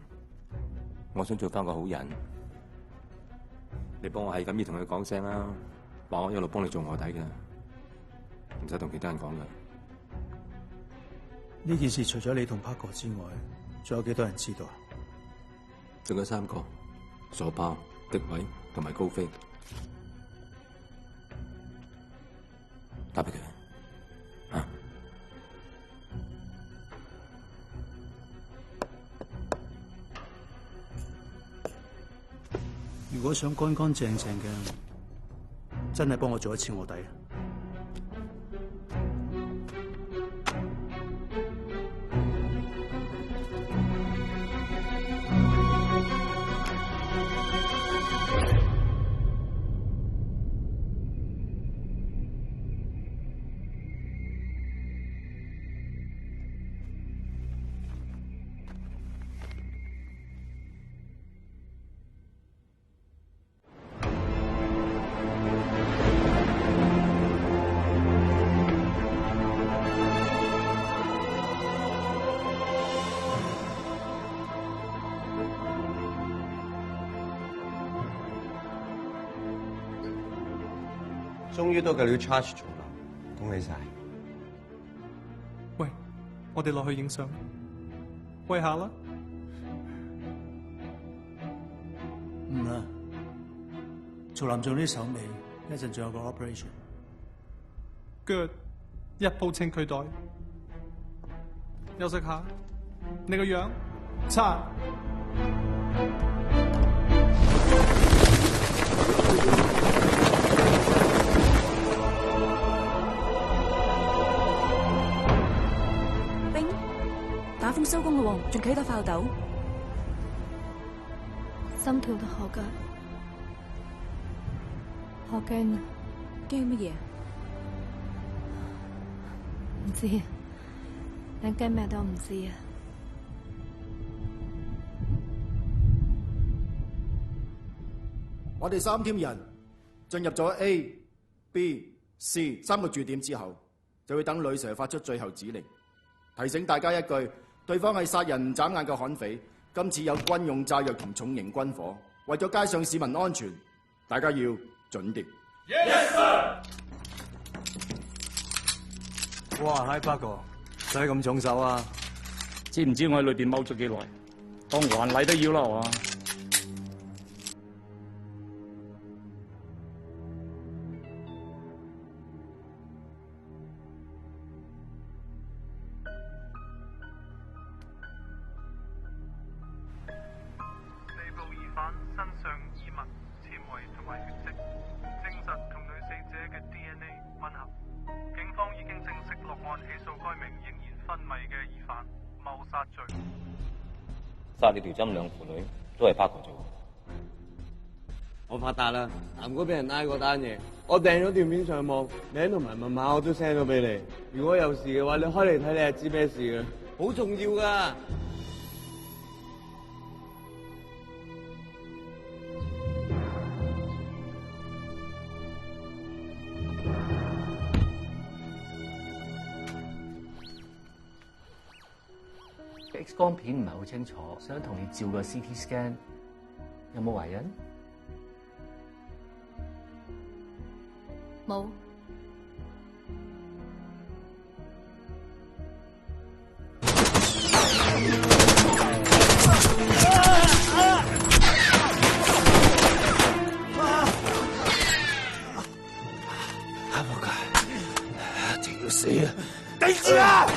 F: 我想做翻個好人。你幫我係咁要同佢講聲啦，話我一路幫你做臥底嘅，唔使同其他人講嘅。
A: 呢件事除咗你同柏哥之外，仲有幾多人知道啊？
F: 仲有3個：傻豹、狄偉同埋高飛。打俾佢。
A: 如果想乾乾淨淨嘅，真係幫我做一次臥底。
C: 終於都夠了 charge 重啦，恭喜晒！
Q: 喂，我哋落去影相，喂下啦。
A: 唔啦，曹林做呢手尾，一陣仲有個 operation。Good，
Q: 一鋪清佢袋，休息下。你個樣差。
I: 打風收工咯，仲企得爆豆，
B: 心跳得好急，好驚啊！
I: 驚乜嘢？
B: 唔知，連驚咩都唔知啊！
V: 我哋3 team 人進入咗 A、B、C 3個駐點之後，就會等女 Sir 發出最後指令，提醒大家一句。對方係殺人唔眨眼嘅悍匪，今次有軍用炸藥同重型軍火，為咗街上市民安全，大家要準啲。
A: Yes sir。哇，嗨柏哥，使咁重手啊？
E: 知唔知我喺裏邊踎咗幾耐？當還禮都要啦，係嘛？
D: 殺你條針兩父女都係柏哥做。
C: 我發達啦，南哥俾人拉嗰單嘢，我訂咗條片上網，名同埋密碼我都 send 咗俾你。如果有事嘅話，你開嚟睇，你就知咩事嘅，好重要噶。
D: 光片唔係好清楚，想同你照個 CT scan， 有冇懷孕？
B: 冇。
F: 仆街，一定要死啊！頂住啊！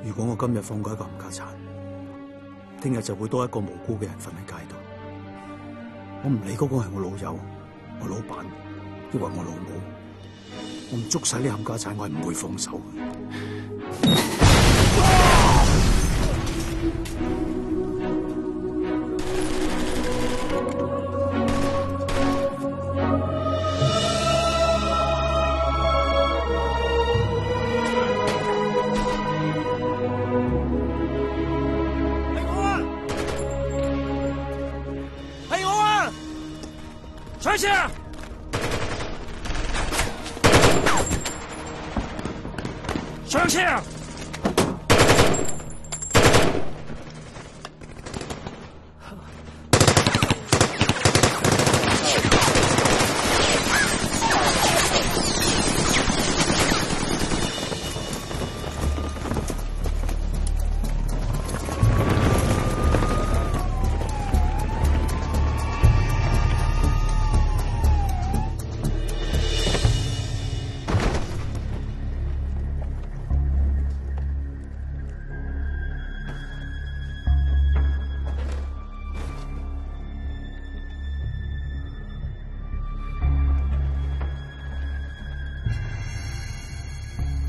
A: 如果我今日放過一個冚家鏟，聽日就會多一個無辜嘅人瞓喺街度。我唔理嗰個係我老友、我老闆，抑或我老母，我唔捉晒呢冚家鏟，我係唔會放手嘅。
F: 上車！上車！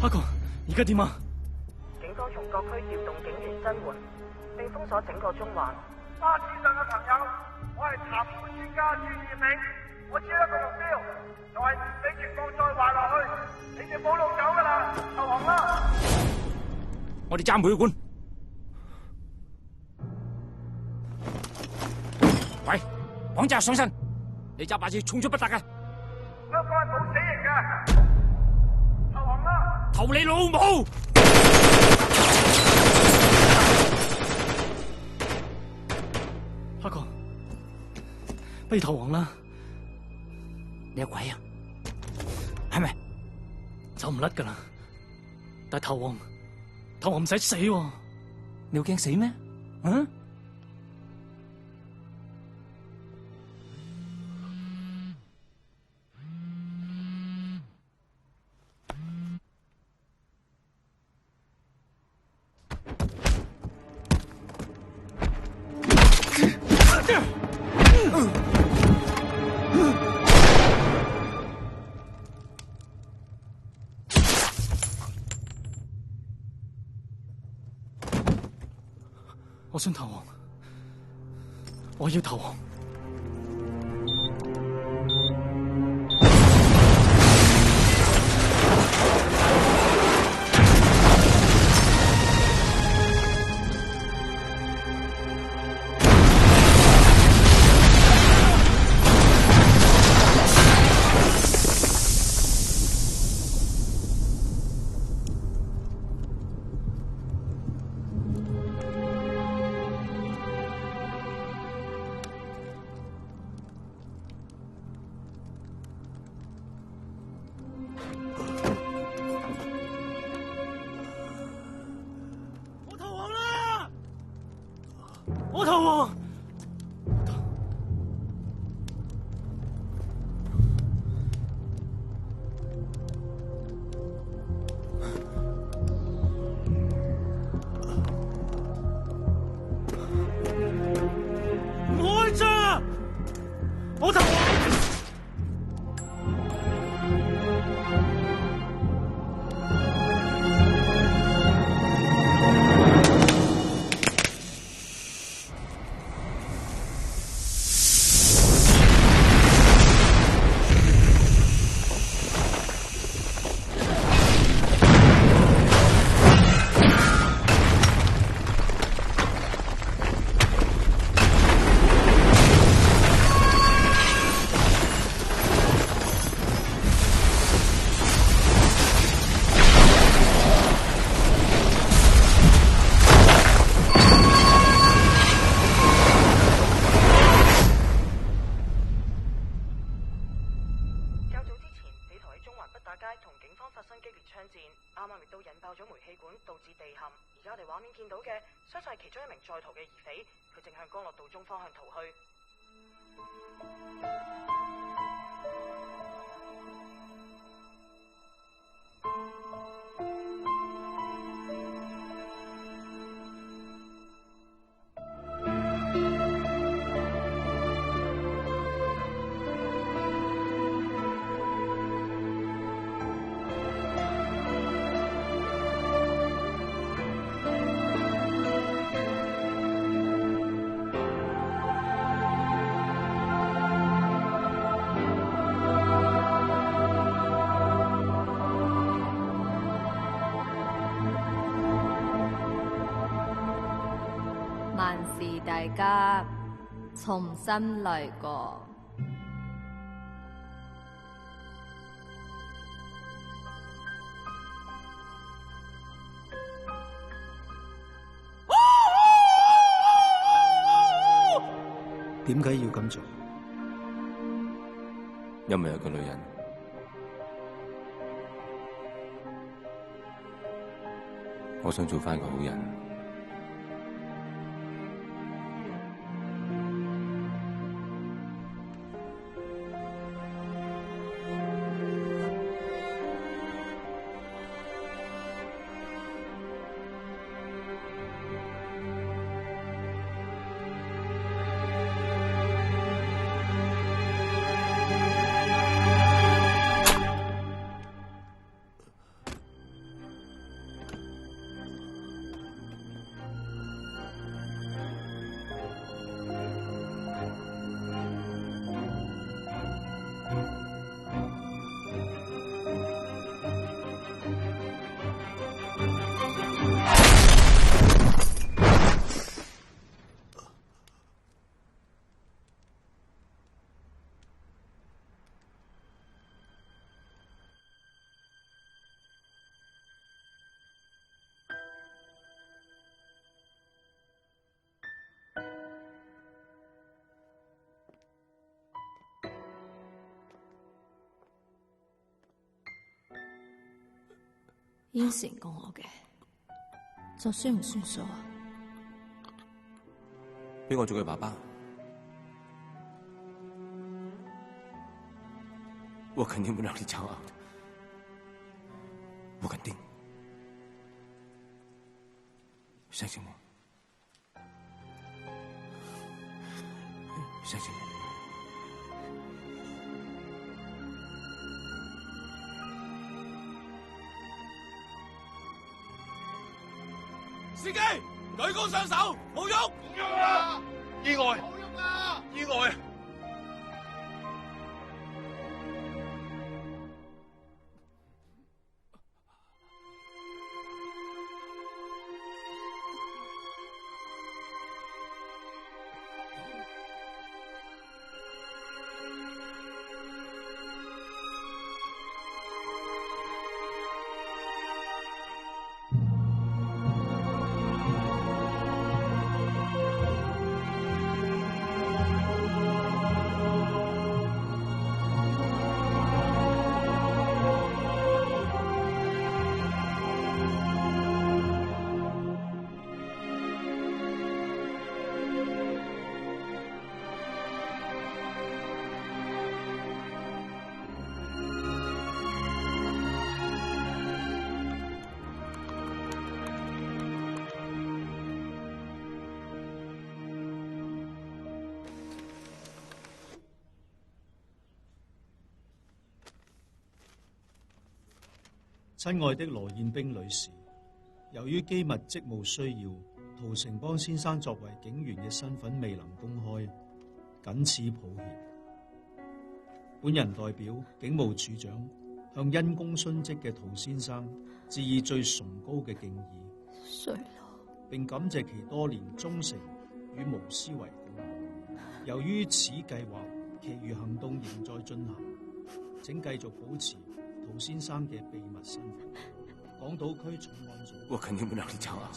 S: 阿強，而家點啊？
W: 警方從各區調動警員增援，並封鎖整個中環。
H: 巴士上嘅朋友，我係談判專家朱義明，我只有一個目標，就係唔俾情況再壞落去。你哋冇路走㗎啦，投降啦！
F: 我哋揸煤氣管。喂，綁架上身，你揸把車衝出不得嘅。
H: 香港係冇死刑嘅，投降啦！
F: 投你老母！
S: 阿強，不如投降啦！
F: 你有鬼啊？係咪？
S: 走唔甩噶啦！但係投降唔使死喎！
F: 你好驚死咩？嗯？
S: 我想投降，我要投降。我投降。
W: 相信係其中一名在逃嘅疑匪，佢正向江樂道中方向逃去。
B: 萬事大家重新嚟過。
A: 點解要咁做？
F: 因為有個女人，我想做返個好人。
B: 應承過我嘅，就算唔算數啊？
F: 俾我做佢爸爸，我肯定不讓你驕傲的，我肯定，相信我，相信我。
L: 司機，舉高雙手，冇喐，唔喐啊！意外，冇喐啊！意外。
A: 親愛的羅燕冰女士，由於機密職務需要，陶成邦先生作為警員嘅身份未能公開，謹此抱歉。本人代表警務處長向因公殉職嘅陶先生致以最崇高嘅敬意，
B: 水佬，
A: 並感謝其多年忠誠與無私為公。由於此計劃其餘行動仍在進行，請繼續保持陶先生嘅秘密身份。港島區重案組，
F: 我肯定不讓你走啊！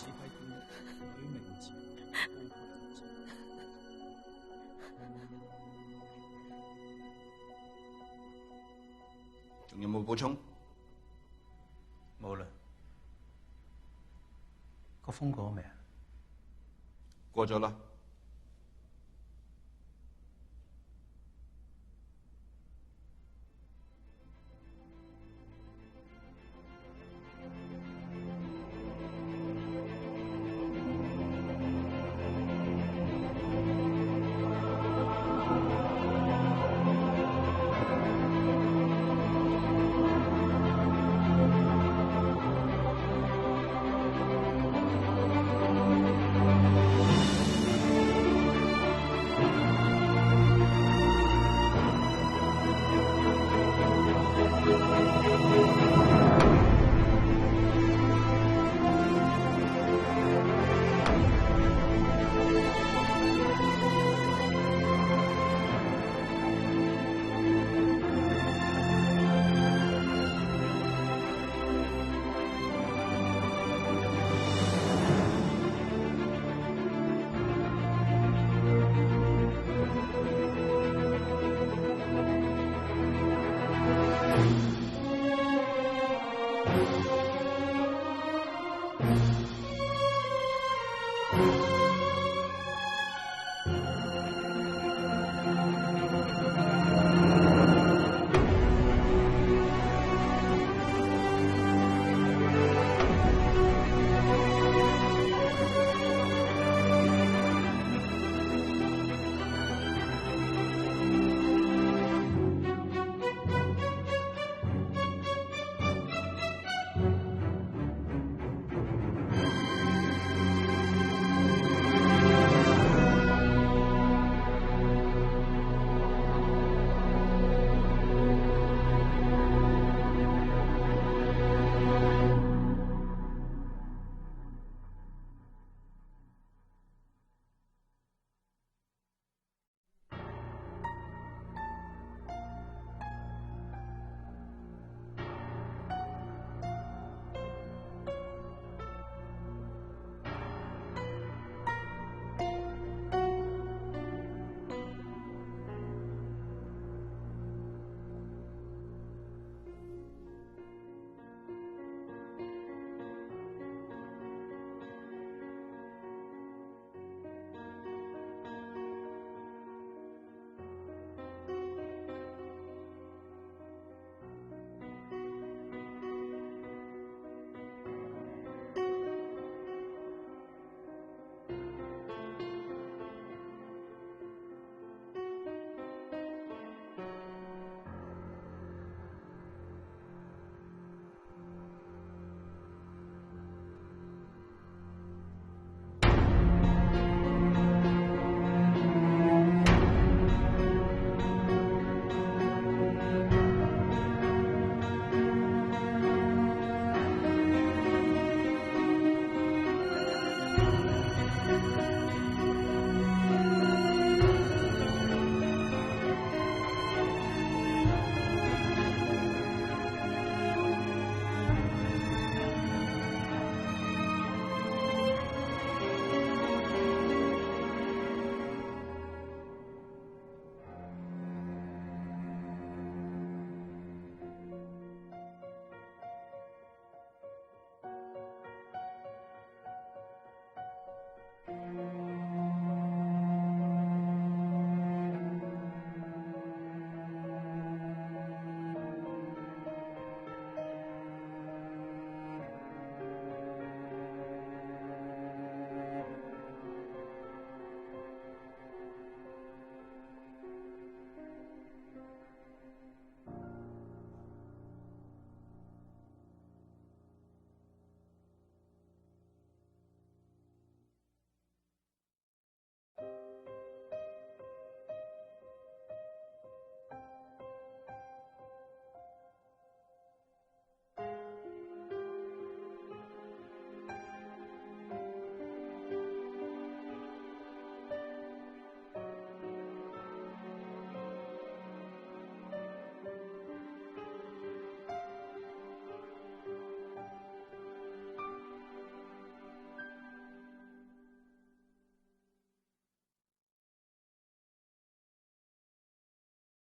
J: 仲有冇補充？
A: 冇啦。個風過未啊？
J: 過咗啦。